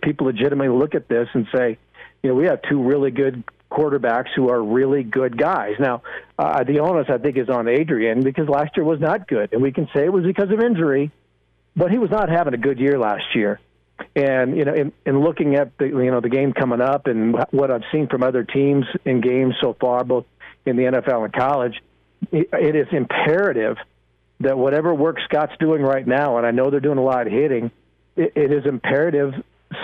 people legitimately look at this and say, we have two really good quarterbacks who are really good guys. Now, the onus, I think, is on Adrian because last year was not good. And we can say it was because of injury, but he was not having a good year last year. And in looking at the game coming up and what I've seen from other teams in games so far, both in the NFL and college, it is imperative that whatever work Scott's doing right now, and I know they're doing a lot of hitting, it is imperative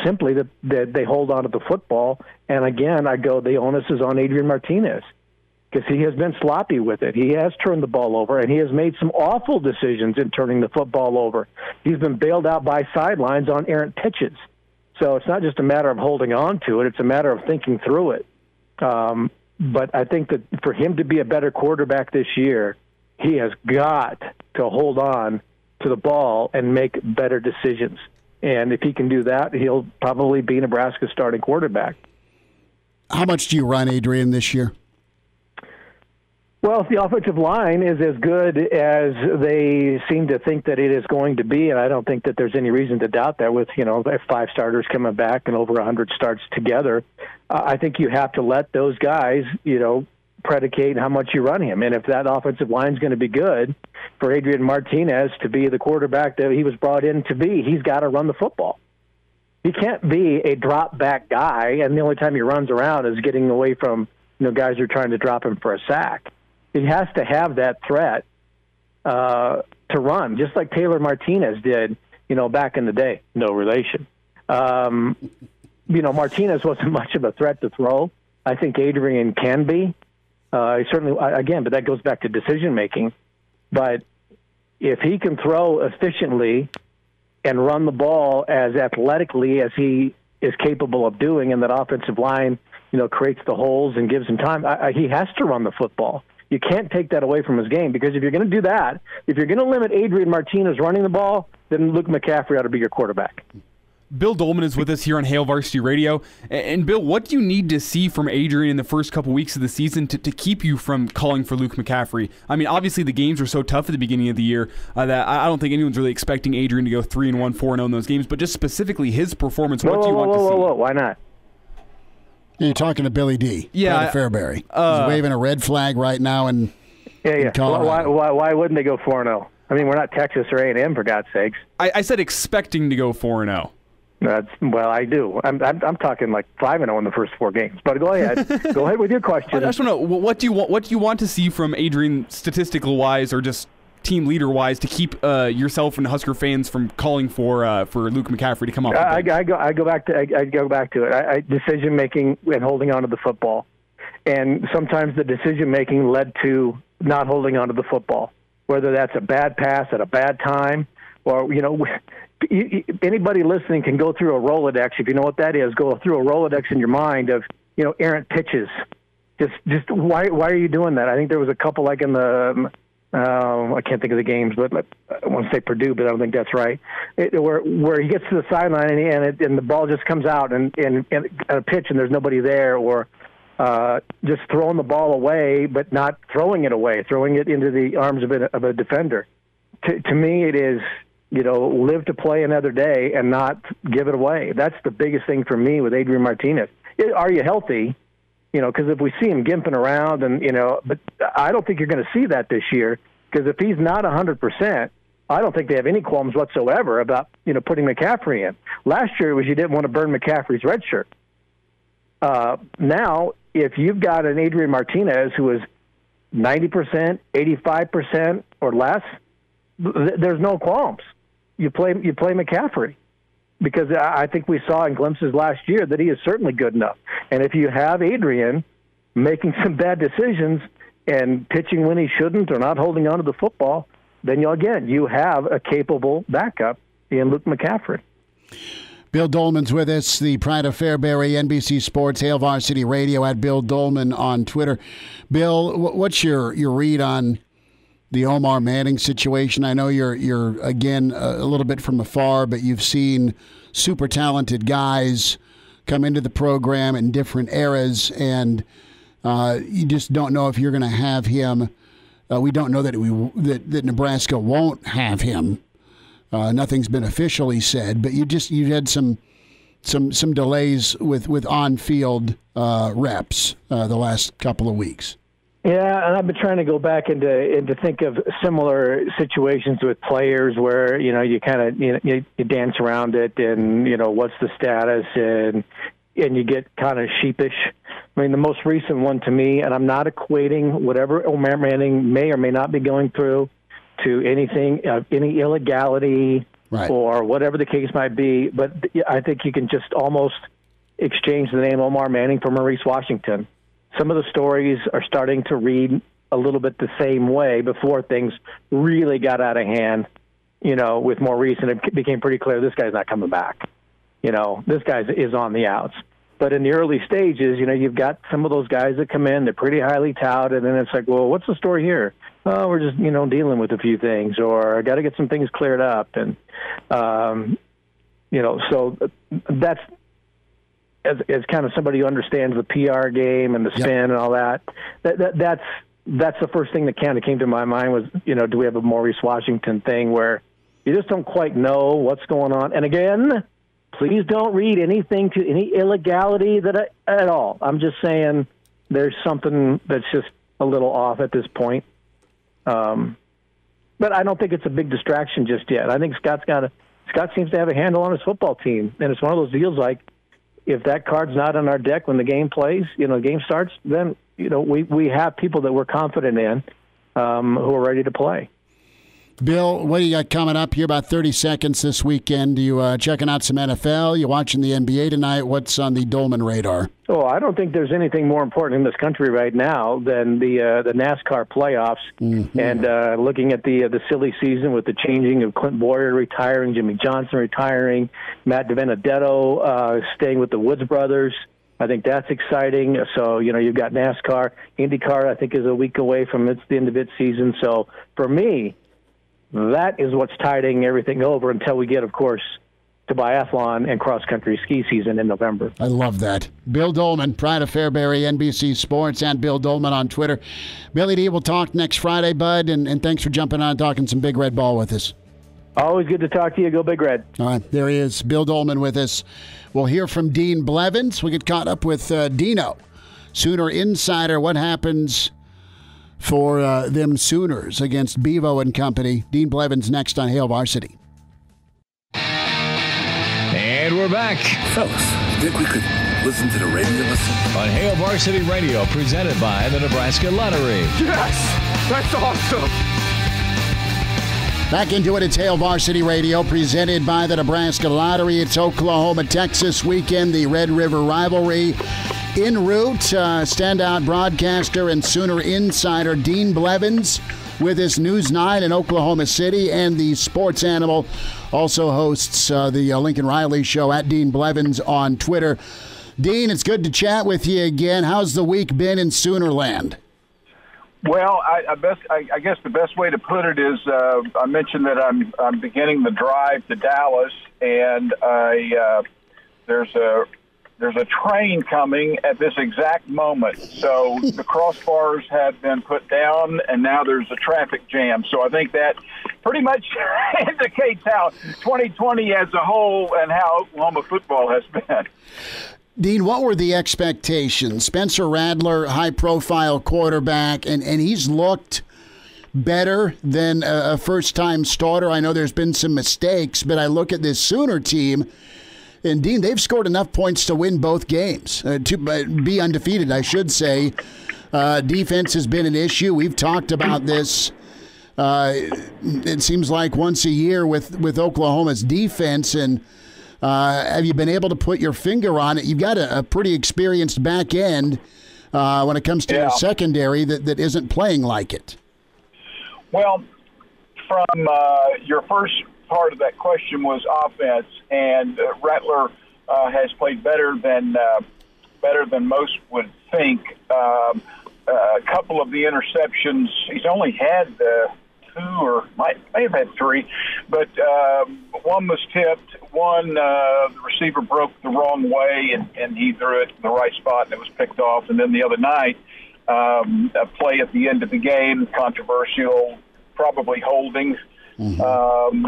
simply that they hold on to the football. And again, the onus is on Adrian Martinez because he has been sloppy with it. He has turned the ball over, and he has made some awful decisions in turning the football over. He's been bailed out by sidelines on errant pitches. So it's not just a matter of holding on to it. It's a matter of thinking through it. But I think that for him to be a better quarterback this year, he has got to hold on to the ball and make better decisions. And if he can do that, he'll probably be Nebraska's starting quarterback. How much do you run Adrian this year? Well, the offensive line is as good as they seem to think that it is going to be, and I don't think that there's any reason to doubt that with, 5 starters coming back and over 100 starts together. I think you have to let those guys, predicate how much you run him. And if that offensive line is going to be good for Adrian Martinez to be the quarterback that he was brought in to be, he's got to run the football. He can't be a drop-back guy, and the only time he runs around is getting away from, guys who are trying to drop him for a sack. He has to have that threat to run, just like Taylor Martinez did, back in the day. No relation. Martinez wasn't much of a threat to throw. I think Adrian can be. Certainly, again, but that goes back to decision-making. But if he can throw efficiently and run the ball as athletically as he is capable of doing, and that offensive line, creates the holes and gives him time, he has to run the football. You can't take that away from his game, because if you're going to do that, if you're going to limit Adrian Martinez running the ball, then Luke McCaffrey ought to be your quarterback. Bill Dolman is with us here on Hail Varsity Radio. And Bill, what do you need to see from Adrian in the first couple weeks of the season to keep you from calling for Luke McCaffrey? I mean, obviously the games were so tough at the beginning of the year that I don't think anyone's really expecting Adrian to go 3-1, 4-0 in those games, but just specifically his performance, what do you want to see? Why not? You're talking to Billy D. Yeah, Fairbury. He's waving a red flag right now in Colorado. Why wouldn't they go 4-0? I mean, we're not Texas or A&M, for God's sakes. I said expecting to go 4-0. I do. I'm talking like 5-0 in the first 4 games. But go ahead. Go ahead with your question. I just want to know, what do you want to see from Adrian, statistical wise or just team leader wise, to keep yourself and Husker fans from calling for Luke McCaffrey to come off? I go back to it. Decision making and holding on to the football. And sometimes the decision-making led to not holding onto the football, whether that's a bad pass at a bad time or, anybody listening can go through a Rolodex. If you know what that is, go through a Rolodex in your mind of, errant pitches. Just why are you doing that? I think there was a couple like in the I can't think of the games, but I want to say Purdue, but I don't think that's right. Where he gets to the sideline and the ball just comes out and a pitch and there's nobody there, or just throwing the ball away, but not throwing it away, throwing it into the arms of a defender. To me, it is, live to play another day and not give it away. That's the biggest thing for me with Adrian Martinez. Are you healthy? Because if we see him gimping around but I don't think you're going to see that this year, because if he's not 100%, I don't think they have any qualms whatsoever about, putting McCaffrey in. Last year it was you didn't want to burn McCaffrey's red shirt. Now, if you've got an Adrian Martinez who is 90%, 85% or less, there's no qualms. You play McCaffrey, because I think we saw in glimpses last year that he is certainly good enough. And if you have Adrian making some bad decisions and pitching when he shouldn't or not holding on to the football, then you have a capable backup in Luke McCaffrey. Bill Dolman's with us, the pride of Fairbury, NBC Sports, Hail Varsity Radio, at Bill Dolman on Twitter. Bill, what's your read on the Omar Manning situation? I know you're again a little bit from afar, but you've seen super talented guys come into the program in different eras, and you just don't know if you're going to have him. We don't know that Nebraska won't have him. Nothing's been officially said, but you had some delays with on-field reps the last couple of weeks. Yeah, and I've been trying to go back and think of similar situations with players where you kind of you dance around it, and what's the status, and you get kind of sheepish. I mean, the most recent one to me, and I'm not equating whatever Omar Manning may or may not be going through to anything, any illegality, right, or whatever the case might be, but I think you can just almost exchange the name Omar Manning for Maurice Washington. Some of the stories are starting to read a little bit the same way before things really got out of hand, with Maurice, and it became pretty clear this guy's not coming back. This guy is on the outs. But in the early stages, you've got some of those guys that come in, they're pretty highly touted, and it's like, well, what's the story here? Oh, we're just, dealing with a few things, or I got to get some things cleared up. And, so that's, as kind of somebody who understands the PR game and the spin and all that, that's the first thing that kind of came to my mind was, do we have a Maurice Washington thing where you just don't quite know what's going on? And again, please don't read anything to any illegality at all. I'm just saying there's something that's just a little off at this point. But I don't think it's a big distraction just yet. I think Scott seems to have a handle on his football team, and it's one of those deals like, if that card's not on our deck when the game plays, the game starts, then we have people that we're confident in who are ready to play. Bill, what do you got coming up here? About 30 seconds this weekend. You checking out some NFL? You watching the NBA tonight? What's on the Dolman radar? Oh, I don't think there's anything more important in this country right now than the NASCAR playoffs, and looking at the silly season with the changing of Clint Boyer retiring, Jimmy Johnson retiring, Matt DiBenedetto staying with the Woods brothers. I think that's exciting. So, you've got NASCAR. IndyCar, I think, is a week away from the end of its season. So, for me, that is what's tiding everything over until we get, of course, to biathlon and cross-country ski season in November. I love that. Bill Dolman, pride of Fairbury, NBC Sports, and Bill Dolman on Twitter. Billy D, we'll talk next Friday, bud, and thanks for jumping on and talking some Big Red Ball with us. Always good to talk to you. Go Big Red. All right, there he is, Bill Dolman with us. We'll hear from Dean Blevins. We'll get caught up with Dino, Sooner Insider. What happens for them Sooners against Bevo and company? Dean Blevins next on Hail Varsity. And we're back. Fellas, think we could listen to the radio on Hail Varsity Radio, presented by the Nebraska Lottery. Yes! That's awesome! Back into it, it's Hail Varsity Radio, presented by the Nebraska Lottery. It's Oklahoma-Texas weekend, the Red River rivalry. En route, standout broadcaster and Sooner insider Dean Blevins with his News 9 in Oklahoma City, and the sports animal also hosts the Lincoln Riley Show at Dean Blevins on Twitter. Dean, it's good to chat with you again. How's the week been in Soonerland? Well, I guess the best way to put it is I mentioned that I'm beginning the drive to Dallas, and there's a train coming at this exact moment. So the crossbars have been put down, and now there's a traffic jam. So I think that pretty much indicates how 2020 as a whole and how Oklahoma football has been. Dean, what were the expectations? Spencer Rattler, high-profile quarterback, and he's looked better than a first-time starter. I know there's been some mistakes, but I look at this Sooner team, and Dean, they've scored enough points to win both games, to be undefeated, I should say. Defense has been an issue. We've talked about this. It seems like once a year with Oklahoma's defense, and have you been able to put your finger on it? You've got a pretty experienced back end when it comes to your secondary that isn't playing like it. Well, from your first part of that question was offense, and Rattler has played better than most would think. A couple of the interceptions, he's only had two, or might have had three, but one was tipped. One, the receiver broke the wrong way, and he threw it in the right spot, and it was picked off. And then the other night, a play at the end of the game, controversial, probably holding. Mm-hmm.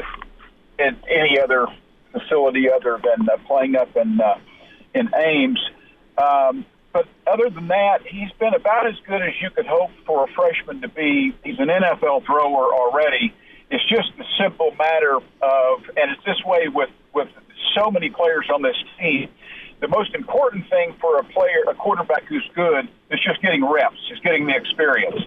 At any other facility other than playing up in Ames. But other than that, he's been about as good as you could hope for a freshman to be. He's an NFL thrower already. It's just a simple matter of, and it's this way with so many players on this team, the most important thing for a quarterback who's good is just getting reps. He's getting the experience.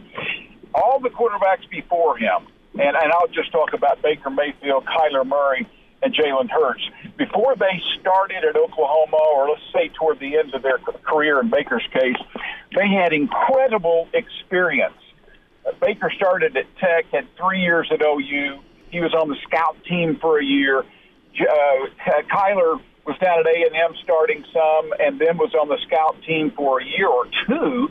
All the quarterbacks before him, and I'll just talk about Baker Mayfield, Kyler Murray, and Jalen Hurts. Before they started at Oklahoma, or let's say toward the end of their career in Baker's case, they had incredible experience. Baker started at Tech, had 3 years at OU. He was on the scout team for a year. Kyler was down at A&M starting some, and then was on the scout team for a year or two.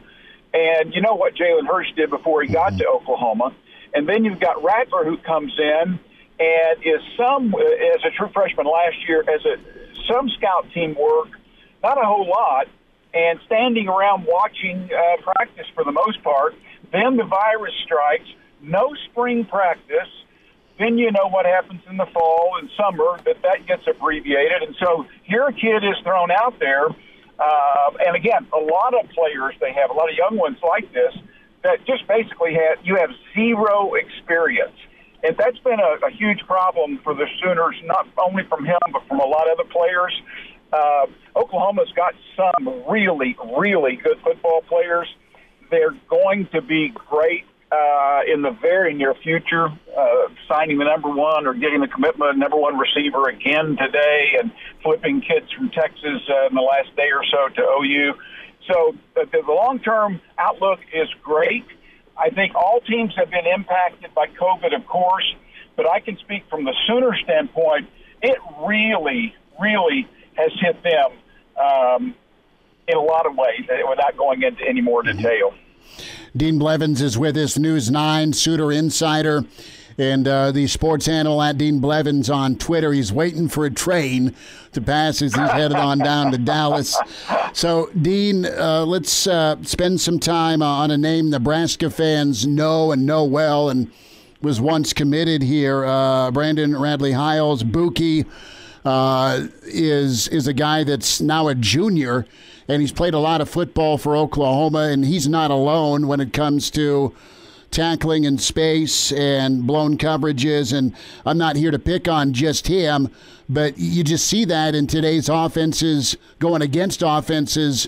And you know what Jalen Hurts did before he got to Oklahoma. And then you've got Rattler, who comes in and is as a true freshman last year, some scout team work, not a whole lot, and standing around watching practice for the most part. Then the virus strikes, no spring practice. Then you know what happens in the fall and summer, that gets abbreviated. And so here a kid is thrown out there. And again, a lot of players, they have a lot of young ones like this, that just basically you have zero experience. And that's been a huge problem for the Sooners, not only from him, but from a lot of other players. Oklahoma's got some really, really good football players. They're going to be great in the very near future, signing the number one or getting the commitment number one receiver again today and flipping kids from Texas in the last day or so to OU. So the long-term outlook is great. I think all teams have been impacted by COVID, of course, but I can speak from the Sooner standpoint. It really, really has hit them in a lot of ways without going into any more detail. Dean Blevins is with us, News 9, Sooner Insider, and the sports animal at Dean Blevins on Twitter. He's waiting for a train to pass as he's headed on down to Dallas. So, Dean, let's spend some time on a name Nebraska fans know and know well and was once committed here. Brandon Radley-Hiles, Buki, is a guy that's now a junior, and he's played a lot of football for Oklahoma, and he's not alone when it comes to tackling in space and blown coverages. And I'm not here to pick on just him, but you just see that in today's offenses going against offenses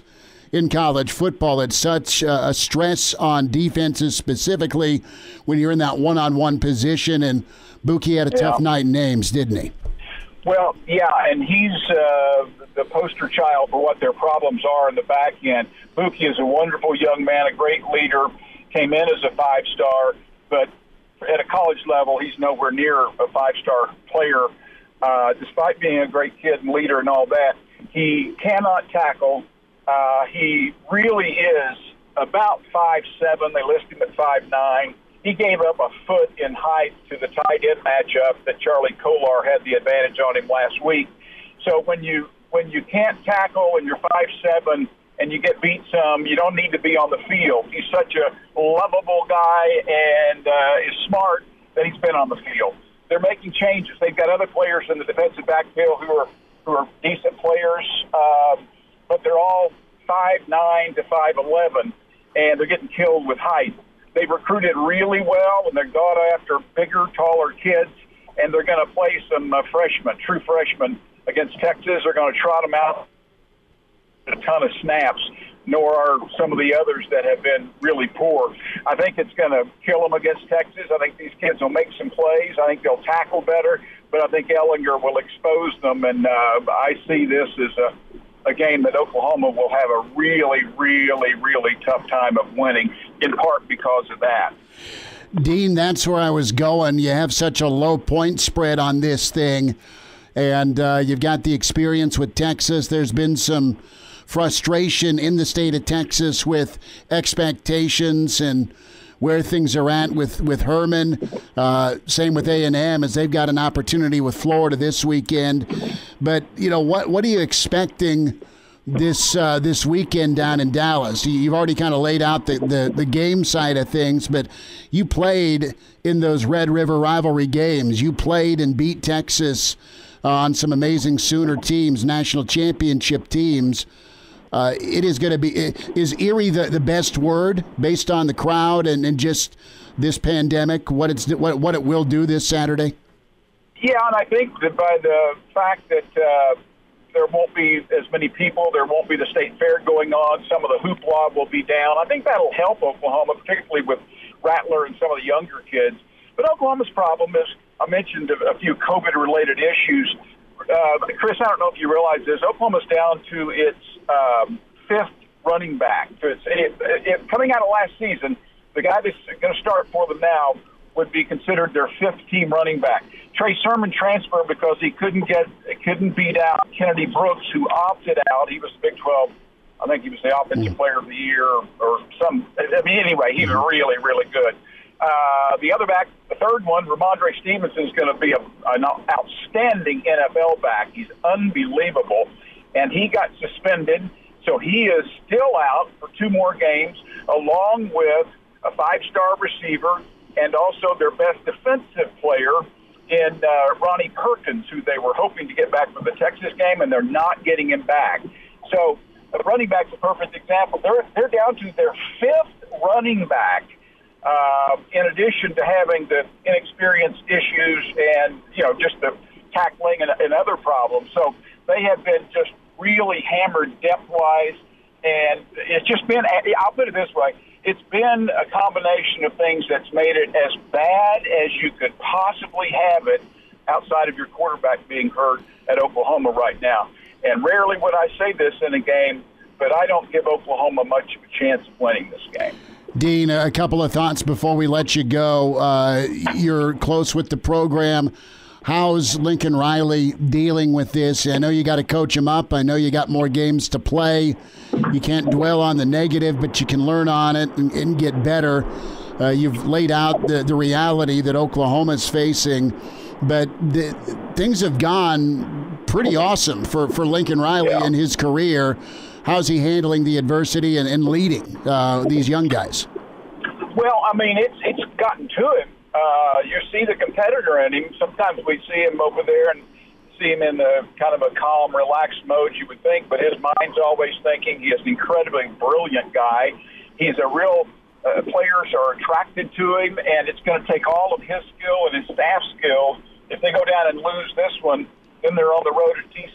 in college football. It's such a stress on defenses, specifically when you're in that one-on-one position. And Buki had a tough night in Ames, didn't he? Well, yeah, and he's the poster child for what their problems are in the back end. Buki is a wonderful young man, a great leader, came in as a 5-star, but at a college level, he's nowhere near a 5-star player. Despite being a great kid and leader and all that, he cannot tackle. He really is about 5'7". They list him at 5'9". He gave up a foot in height to the tight end matchup that Charlie Kolar had the advantage on him last week. So when you can't tackle and you're 5'7" and you get beat some, you don't need to be on the field. He's such a lovable guy and is smart that he's been on the field. They're making changes. They've got other players in the defensive backfield who are decent players, but they're all 5'9" to 5'11", and they're getting killed with height. They've recruited really well, and they're going after bigger, taller kids, and they're going to play some freshmen, true freshmen, against Texas. They're going to trot them out a ton of snaps, nor are some of the others that have been really poor. I think it's going to kill them against Texas. I think these kids will make some plays. I think they'll tackle better, but I think Ehlinger will expose them, and I see this as a game that Oklahoma will have a really, really, really tough time of winning, in part because of that. Dean, that's where I was going. You have such a low point spread on this thing, and you've got the experience with Texas. There's been some frustration in the state of Texas with expectations and where things are at with Herman. Same with A&M, as they've got an opportunity with Florida this weekend. But, you know, what are you expecting this weekend down in Dallas? You've already kind of laid out the game side of things, but you played in those Red River rivalry games. You played and beat Texas on some amazing Sooner teams, national championship teams. It is going to be, is eerie the best word based on the crowd and just this pandemic, what it will do this Saturday? Yeah, and I think that by the fact that there won't be as many people, there won't be the state fair going on, some of the hoopla will be down. I think that'll help Oklahoma, particularly with Rattler and some of the younger kids. But Oklahoma's problem is, I mentioned a few COVID-related issues. Chris, I don't know if you realize this, Oklahoma's down to its fifth running back. Coming out of last season, the guy that's going to start for them now would be considered their fifth-team running back. Trey Sermon transferred because he couldn't beat out Kennedy Brooks, who opted out. He was the Big 12. I think he was the Offensive Player of the Year or some. I mean, anyway, he was really, really good. The other back, the third one, Ramondre Stevenson, is going to be an outstanding NFL back. He's unbelievable, and he got suspended, so he is still out for 2 more games, along with a 5-star receiver and also their best defensive player in Ronnie Perkins, who they were hoping to get back for the Texas game, and they're not getting him back. So the running back's a perfect example. They're down to their 5th running back. In addition to having the inexperience issues and, just the tackling and other problems. So they have been just really hammered depth-wise, and it's just been, I'll put it this way, it's been a combination of things that's made it as bad as you could possibly have it outside of your quarterback being hurt at Oklahoma right now. And rarely would I say this in a game, but I don't give Oklahoma much of a chance of winning this game. Dean, a couple of thoughts before we let you go. You're close with the program. How's Lincoln Riley dealing with this? I know you got to coach him up. I know you got more games to play. You can't dwell on the negative, but you can learn on it and get better. You've laid out the reality that Oklahoma's facing, but things have gone pretty awesome for Lincoln Riley in his career. How's he handling the adversity and leading these young guys? Well, I mean, it's gotten to him. You see the competitor in him. Sometimes we see him over there and see him in kind of a calm, relaxed mode, you would think, but his mind's always thinking. He is an incredibly brilliant guy. He's a real players are attracted to him, and it's going to take all of his skill and his staff skills. If they go down and lose this one, then they're on the road to TCU.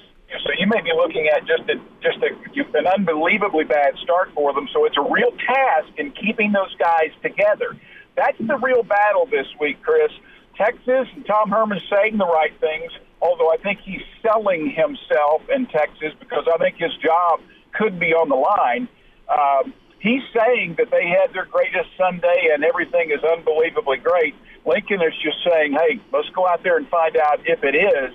So you may be looking at just an unbelievably bad start for them. So it's a real task in keeping those guys together. That's the real battle this week, Chris. Texas and Tom Herman saying the right things, although I think he's selling himself in Texas because I think his job could be on the line. He's saying that they had their greatest Sunday and everything is unbelievably great. Lincoln is just saying, hey, let's go out there and find out if it is.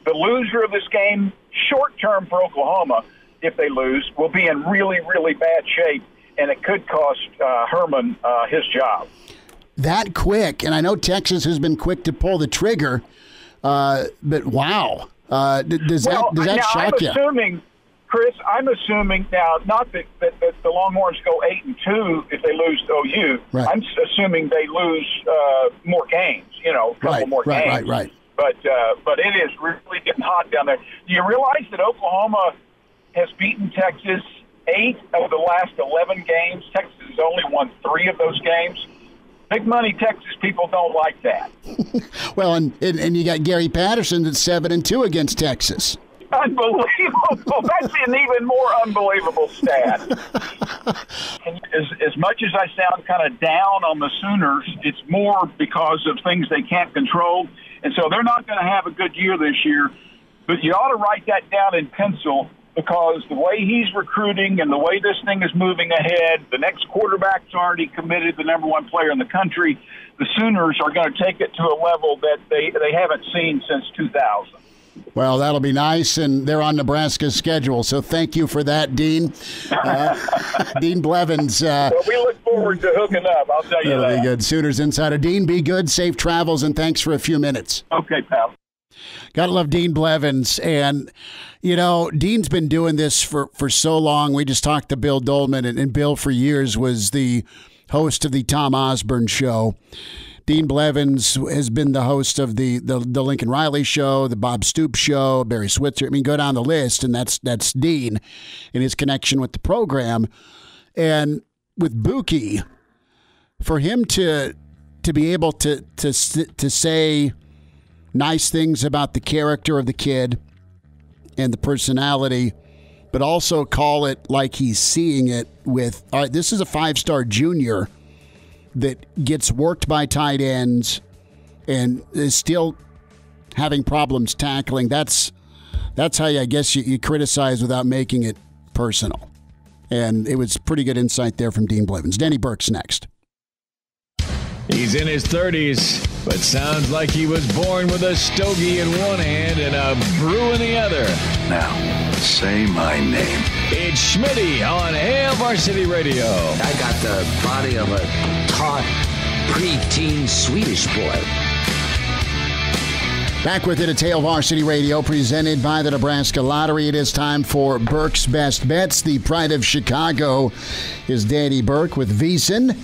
The loser of this game, short term for Oklahoma, if they lose, will be in really, really bad shape, and it could cost Herman his job. That quick, and I know Texas has been quick to pull the trigger, but wow. Does that shock you? Chris, I'm assuming now, not that the Longhorns go 8-2 if they lose to OU. Right. I'm assuming they lose more games, a couple more games. Right. But it is really getting hot down there. Do you realize that Oklahoma has beaten Texas 8 of the last 11 games? Texas has only won 3 of those games. Big money Texas people don't like that. Well, and you got Gary Patterson that's 7-2 against Texas. Unbelievable. That's an even more unbelievable stat. As much as I sound kind of down on the Sooners, it's more because of things they can't control. And so they're not going to have a good year this year. But you ought to write that down in pencil, because the way he's recruiting and the way this thing is moving ahead, the next quarterback's already committed, the number 1 player in the country. The Sooners are going to take it to a level that they haven't seen since 2000. Well, that'll be nice, and they're on Nebraska's schedule, so thank you for that, Dean. Dean Blevins. Well, we look forward to hooking up, I'll tell you that. That'll be good. Sooners Insider. Dean, be good, safe travels, and thanks for a few minutes. Okay, pal. Gotta love Dean Blevins. And, Dean's been doing this for so long. We just talked to Bill Dolman, and Bill for years was the host of the Tom Osborne Show. Dean Blevins has been the host of the Lincoln Riley Show, the Bob Stoops Show, Barry Switzer. I mean, go down the list, and that's Dean and his connection with the program. And with Buki, for him to be able to say nice things about the character of the kid and the personality, but also call it like he's seeing it with, all right, this is a 5-star junior that gets worked by tight ends and is still having problems tackling. That's how I guess you criticize without making it personal. And it was pretty good insight there from Dean Blevins. Danny Burke's next. He's in his 30s, but sounds like he was born with a stogie in one hand and a brew in the other. Now, say my name. It's Schmitty on Hail Varsity Radio. I got the body of a taut, preteen Swedish boy. Back with it at Hail Varsity Radio, presented by the Nebraska Lottery. It is time for Burke's Best Bets. The pride of Chicago is Danny Burke with VSiN,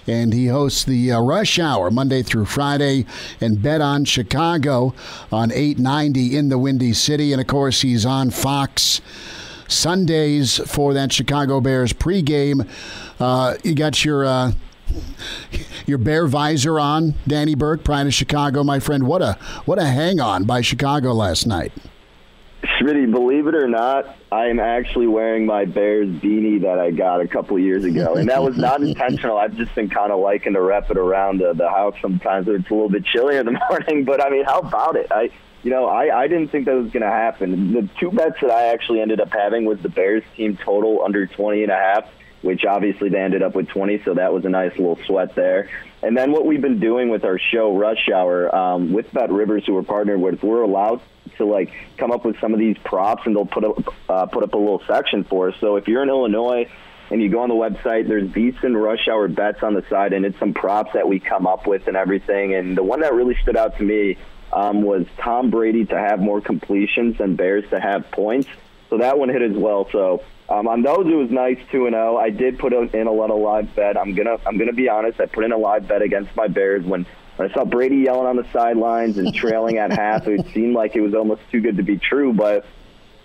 and he hosts the Rush Hour Monday through Friday and Bet on Chicago on 890 in the Windy City. And, of course, he's on Fox Sundays for that Chicago Bears pregame. You got your Bear visor on, Danny Burke, pride of Chicago, my friend. What a hang-on by Chicago last night. Schmitty, believe it or not, I'm actually wearing my Bears beanie that I got a couple years ago, and that was not intentional. I've just been kind of liking to wrap it around the house sometimes when it's a little bit chilly in the morning, but, I mean, how about it? I didn't think that was going to happen. The 2 bets that I actually ended up having was the Bears team total under 20.5, which obviously they ended up with 20, so that was a nice little sweat there. And then what we've been doing with our show, Rush Hour, with Bet Rivers, who we're partnered with, we're allowed to come up with some of these props, and they'll put up a little section for us. So if you're in Illinois and you go on the website, there's VSiN Rush Hour bets on the side, and it's some props that we come up with and everything. And the one that really stood out to me was Tom Brady to have more completions than Bears to have points. So that one hit as well. So on those, it was nice 2-0. I did put in a lot of live bet. I'm gonna be honest. I put in a live bet against my Bears when I saw Brady yelling on the sidelines and trailing at half. It seemed like it was almost too good to be true. But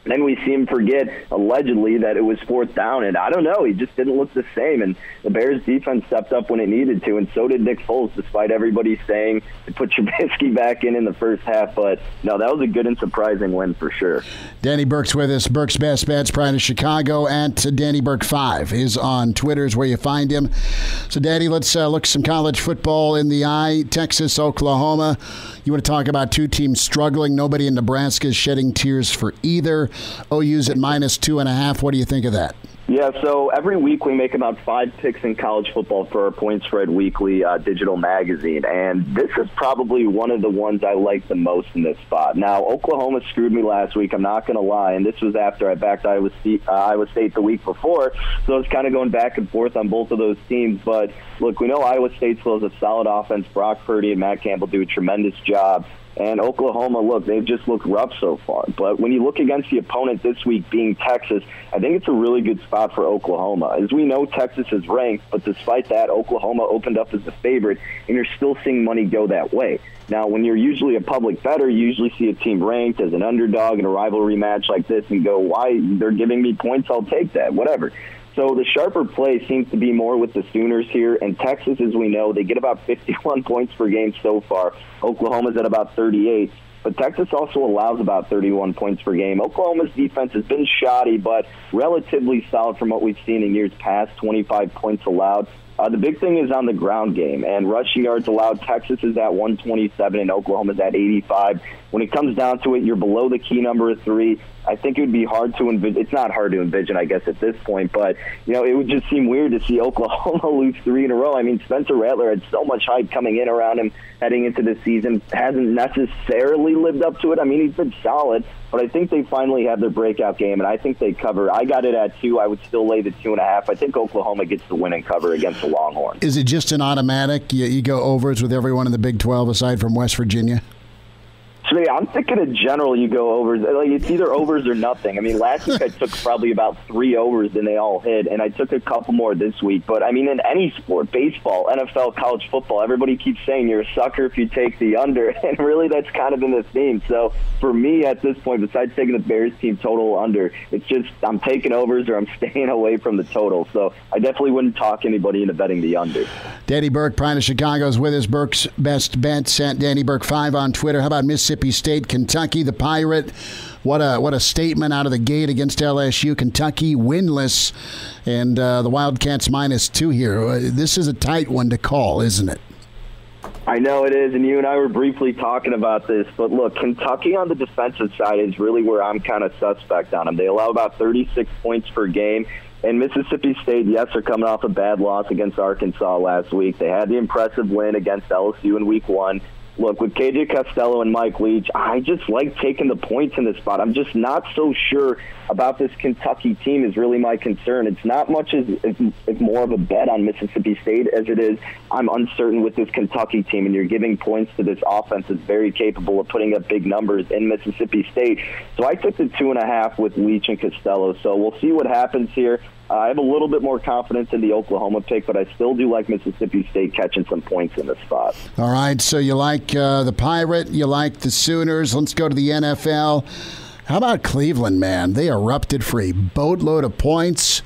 Then we see him forget, allegedly, that it was 4th down, and I don't know, he just didn't look the same, and the Bears' defense stepped up when it needed to, and so did Nick Foles, despite everybody saying to put Trubisky back in the first half. But, no, that was a good and surprising win for sure. Danny Burke's with us. Burke's Best Bets, Pride of Chicago, at Danny Burke 5 is on Twitter is where you find him. So, Danny, let's look some college football in the eye. Texas, Oklahoma. You want to talk about two teams struggling. Nobody in Nebraska is shedding tears for either. OU's at -2.5. What do you think of that? Yeah, so every week we make about 5 picks in college football for our Point Spread Weekly digital magazine, and this is probably one of the ones I like the most in this spot. Now, Oklahoma screwed me last week, I'm not going to lie, and this was after I backed Iowa State the week before, so it's kind of going back and forth on both of those teams. But, look, we know Iowa State still has a solid offense. Brock Purdy and Matt Campbell do a tremendous job. And Oklahoma, look, they've just looked rough so far. But when you look against the opponent this week being Texas, I think it's a really good spot for Oklahoma. As we know, Texas is ranked, but despite that, Oklahoma opened up as the favorite, and you're still seeing money go that way. Now, when you're usually a public bettor, you usually see a team ranked as an underdog in a rivalry match like this and go, why? They're giving me points, I'll take that, whatever. So the sharper play seems to be more with the Sooners here. And Texas, as we know, they get about 51 points per game so far. Oklahoma's at about 38. But Texas also allows about 31 points per game. Oklahoma's defense has been shoddy, but relatively solid from what we've seen in years past, 25 points allowed. The big thing is on the ground game, and rushing yards allowed. Texas is at 127 and Oklahoma's at 85. When it comes down to it, you're below the key number of 3. I think it would be hard to envision. It's not hard to envision, I guess, at this point, but it would just seem weird to see Oklahoma lose 3 in a row. I mean, Spencer Rattler had so much hype coming in around him heading into the season, hasn't necessarily lived up to it. I mean, he's been solid, but I think they finally have their breakout game, and I think they cover. I got it at 2. I would still lay the 2.5. I think Oklahoma gets the win and cover against the Longhorns. Is it just an automatic? You go overs with everyone in the Big 12 aside from West Virginia? So, yeah, I'm thinking in general you go overs. Like, it's either overs or nothing. I mean, last week I took probably about 3 overs and they all hit, and I took a couple more this week. But, I mean, in any sport, baseball, NFL, college football, everybody keeps saying you're a sucker if you take the under, and really that's kind of been the theme. So, for me at this point, besides taking the Bears team total under, it's just I'm taking overs or I'm staying away from the total. So, I definitely wouldn't talk anybody into betting the under. Danny Burke, Pride of Chicago, is with us. Burke's Best Bets at Danny Burke 5 on Twitter. How about Mississippi State, Kentucky, the Pirate? What a statement out of the gate against LSU. Kentucky winless, and the Wildcats -2 here. This is a tight one to call, isn't it? I know it is, and you and I were briefly talking about this, but look, Kentucky on the defensive side is really where I'm kind of suspect on them. They allow about 36 points per game. And Mississippi State, yes, are coming off a bad loss against Arkansas last week. They had the impressive win against LSU in Week 1. Look, with KJ Costello and Mike Leach, I just like taking the points in this spot. I'm just not so sure about this Kentucky team is really my concern. It's not much as more of a bet on Mississippi State as it is I'm uncertain with this Kentucky team, and you're giving points to this offense that's very capable of putting up big numbers in Mississippi State. So I took the 2.5 with Leach and Costello. So we'll see what happens here. I have a little bit more confidence in the Oklahoma pick, but I still do like Mississippi State catching some points in this spot. All right, so you like the Pirate, you like the Sooners. Let's go to the NFL. How about Cleveland, man? They erupted for a boatload of points.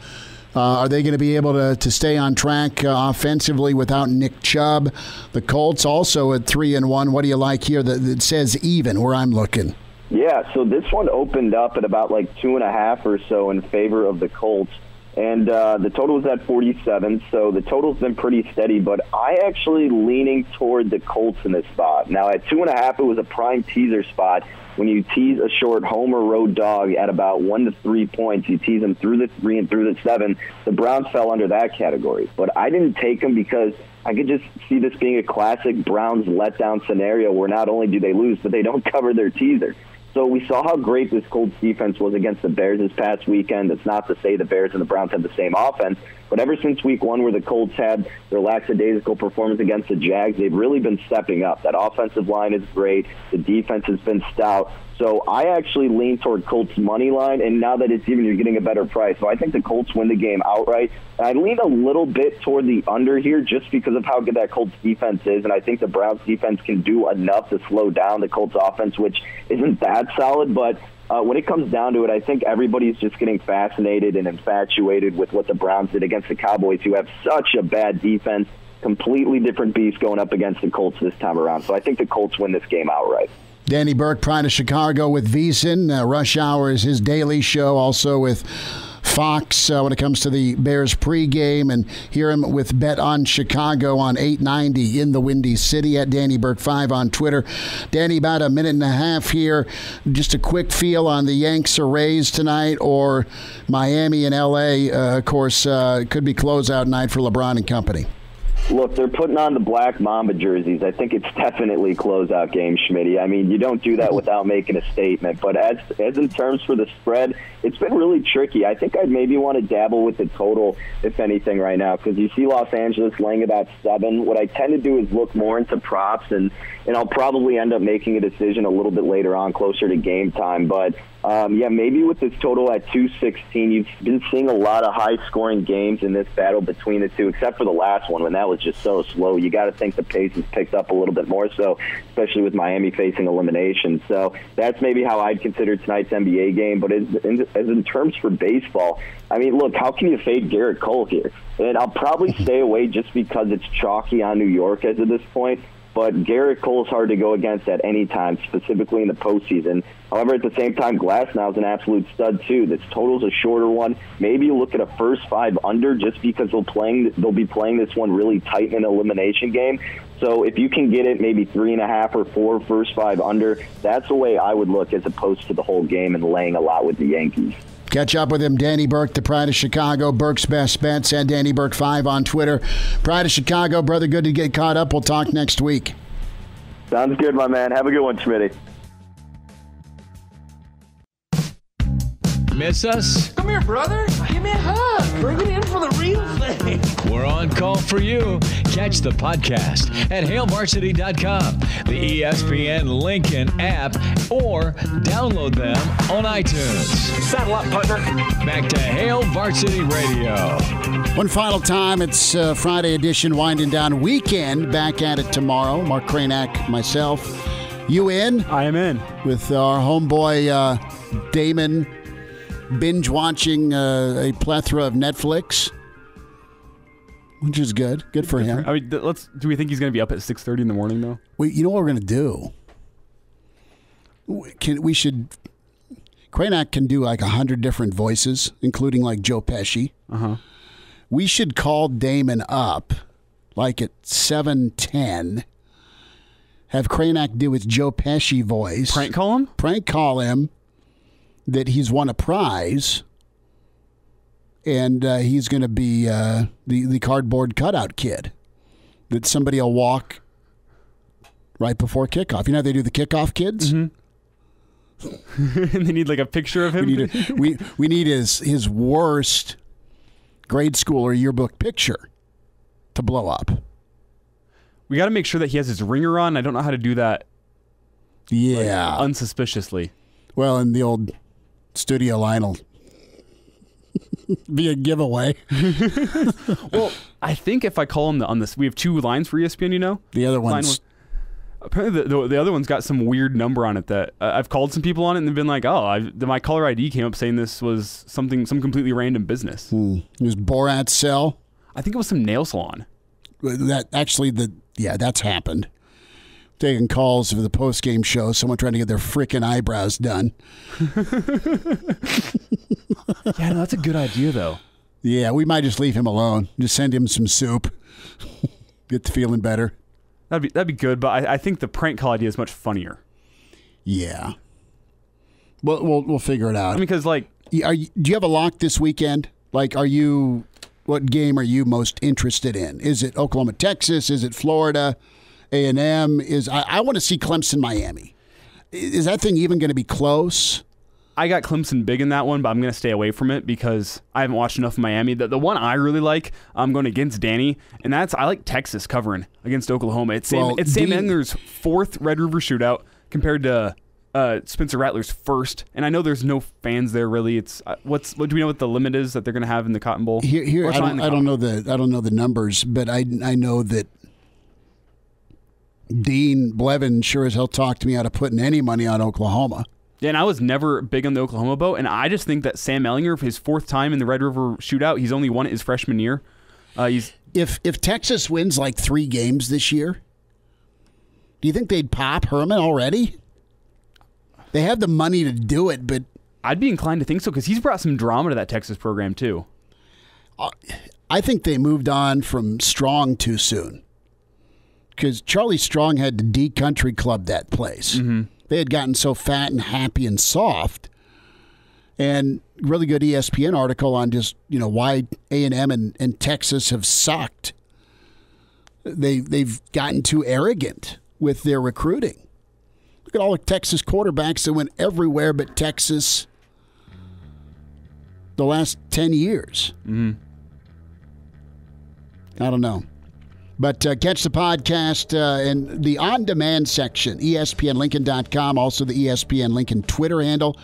Are they going to be able to stay on track offensively without Nick Chubb? The Colts also at 3-1. What do you like here that says even where I'm looking? Yeah, so this one opened up at about like 2.5 or so in favor of the Colts. And the total was at 47, so the total's been pretty steady, but I actually leaning toward the Colts in this spot. Now, at 2.5, it was a prime teaser spot. When you tease a short home or road dog at about 1 to 3 points, you tease them through the 3 and through the 7, the Browns fell under that category. But I didn't take them because I could just see this being a classic Browns letdown scenario where not only do they lose, but they don't cover their teaser. So we saw how great this Colts defense was against the Bears this past weekend. It's not to say the Bears and the Browns have the same offense, but ever since Week 1 where the Colts had their lackadaisical performance against the Jags, they've really been stepping up. That offensive line is great. The defense has been stout. So I actually lean toward Colts money line, and now that it's even, you're getting a better price. So I think the Colts win the game outright. And I lean a little bit toward the under here just because of how good that Colts defense is, and I think the Browns defense can do enough to slow down the Colts offense, which isn't that solid, but when it comes down to it, I think everybody's just getting fascinated and infatuated with what the Browns did against the Cowboys, who have such a bad defense, completely different beast going up against the Colts this time around. So I think the Colts win this game outright. Danny Burke, Pride of Chicago with VSiN. Rush Hour is his daily show, also with Fox when it comes to the Bears pregame, and hear him with Bet on Chicago on 890 in the Windy City at Danny Burke 5 on Twitter. Danny, about a minute and a half here. Just a quick feel on the Yanks or Rays tonight, or Miami and LA. Of course, could be closeout night for LeBron and company. Look, they're putting on the Black Mamba jerseys. I think it's definitely closeout game, Schmitty. I mean, you don't do that without making a statement. But as in terms for the spread, it's been really tricky. I think I'd maybe want to dabble with the total, if anything, right now, because you see Los Angeles laying about 7. What I tend to do is look more into props, and I'll probably end up making a decision a little bit later on, closer to game time. But maybe with this total at 216, you've been seeing a lot of high-scoring games in this battle between the two, except for the last one when that was just so slow. You got to think the pace has picked up a little bit more so, especially with Miami facing elimination. So that's maybe how I'd consider tonight's NBA game. But as in terms for baseball, I mean, look, how can you fade Garrett Cole here? And I'll probably stay away just because it's chalky on New York as of this point. But Garrett Cole's hard to go against at any time, specifically in the postseason. However, at the same time, Glasnow's an absolute stud, too. This total's a shorter one. Maybe you look at a first 5 under just because they'll be playing this one really tight in an elimination game. So if you can get it maybe 3.5 or 4 first 5 under, that's the way I would look as opposed to the whole game and laying a lot with the Yankees. Catch up with him, Danny Burke, the Pride of Chicago, Burke's Best Bets, and Danny Burke 5 on Twitter. Pride of Chicago, brother, good to get caught up. We'll talk next week. Sounds good, my man. Have a good one, Schmitty. Miss us? Come here, brother. Give me a hug. Bring it in for the real thing. We're on call for you. Catch the podcast at HailVarsity.com, the ESPN Lincoln app, or download them on iTunes. Saddle up, partner. Back to Hail Varsity Radio. One final time, it's Friday edition, winding down weekend. Back at it tomorrow. Mark Cranack, myself. You in? I am in. With our homeboy Damon binge-watching a plethora of Netflix, which is good. Good for him. I mean, do we think he's going to be up at 6:30 in the morning, though? You know what we're going to do? Cranack can do like 100 different voices, including like Joe Pesci. Uh-huh. We should call Damon up like at 7:10. Have Cranack do his Joe Pesci voice. Prank call him? Prank call him that he's won a prize, and he's going to be the cardboard cutout kid that somebody will walk right before kickoff. You know how they do the kickoff kids? Mm-hmm. And they need like a picture of him? We need his worst grade school or yearbook picture to blow up. We got to make sure that he has his ringer on. I don't know how to do that. Yeah. Like, unsuspiciously. Well, in the old studio line will be a giveaway. Well, I think if I call him on this, we have 2 lines for ESPN, you know? The other one's... Apparently the other one's got some weird number on it that I've called some people on it and they've been like, my caller ID came up saying this was some completely random business. It was Borat's cell. I think it was some nail salon. That's happened. Taking calls for the post-game show, someone trying to get their frickin' eyebrows done. Yeah, no, that's a good idea, though. Yeah, we might just leave him alone. Just send him some soup. Get to feeling better. That'd be good, but I think the prank call idea is much funnier. Yeah. Well, we'll figure it out. I mean, because like, do you have a lock this weekend? Like, what game are you most interested in? Is it Oklahoma, Texas? Is it Florida, A&M? I want to see Clemson, Miami. Is that thing even going to be close? I got Clemson big in that one, but I'm going to stay away from it because I haven't watched enough of Miami. The one I really like, I'm going against Danny, and I like Texas covering against Oklahoma. It's Sam Engler's 4th Red River shootout compared to Spencer Rattler's 1st, and I know there's no fans there really. It's what do we know what the limit is that they're going to have in the Cotton Bowl? Here I don't know the numbers, but I know that Dean Blevin sure as hell talked me out of putting any money on Oklahoma. Yeah, and I was never big on the Oklahoma boat, and I just think that Sam Ehlinger, his 4th time in the Red River Shootout, he's only won it his freshman year. If Texas wins like 3 games this year, do you think they'd pop Herman already? They have the money to do it, but I'd be inclined to think so because he's brought some drama to that Texas program too. I think they moved on from Strong too soon because Charlie Strong had to de-country club that place. Mm-hmm. They had gotten so fat and happy and soft. And really good ESPN article on just, why A&M and Texas have sucked. They've gotten too arrogant with their recruiting. Look at all the Texas quarterbacks that went everywhere but Texas the last 10 years. Mm-hmm. I don't know. But catch the podcast in the on-demand section, ESPNLincoln.com, also the ESPN Lincoln Twitter handle.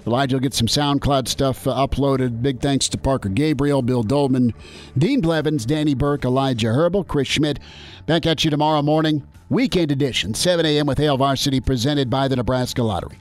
Elijah will get some SoundCloud stuff uploaded. Big thanks to Parker Gabriel, Bill Dolman, Dean Blevins, Danny Burke, Elijah Herbal, Chris Schmidt. Back at you tomorrow morning, weekend edition, 7 a.m. with Hail Varsity, presented by the Nebraska Lottery.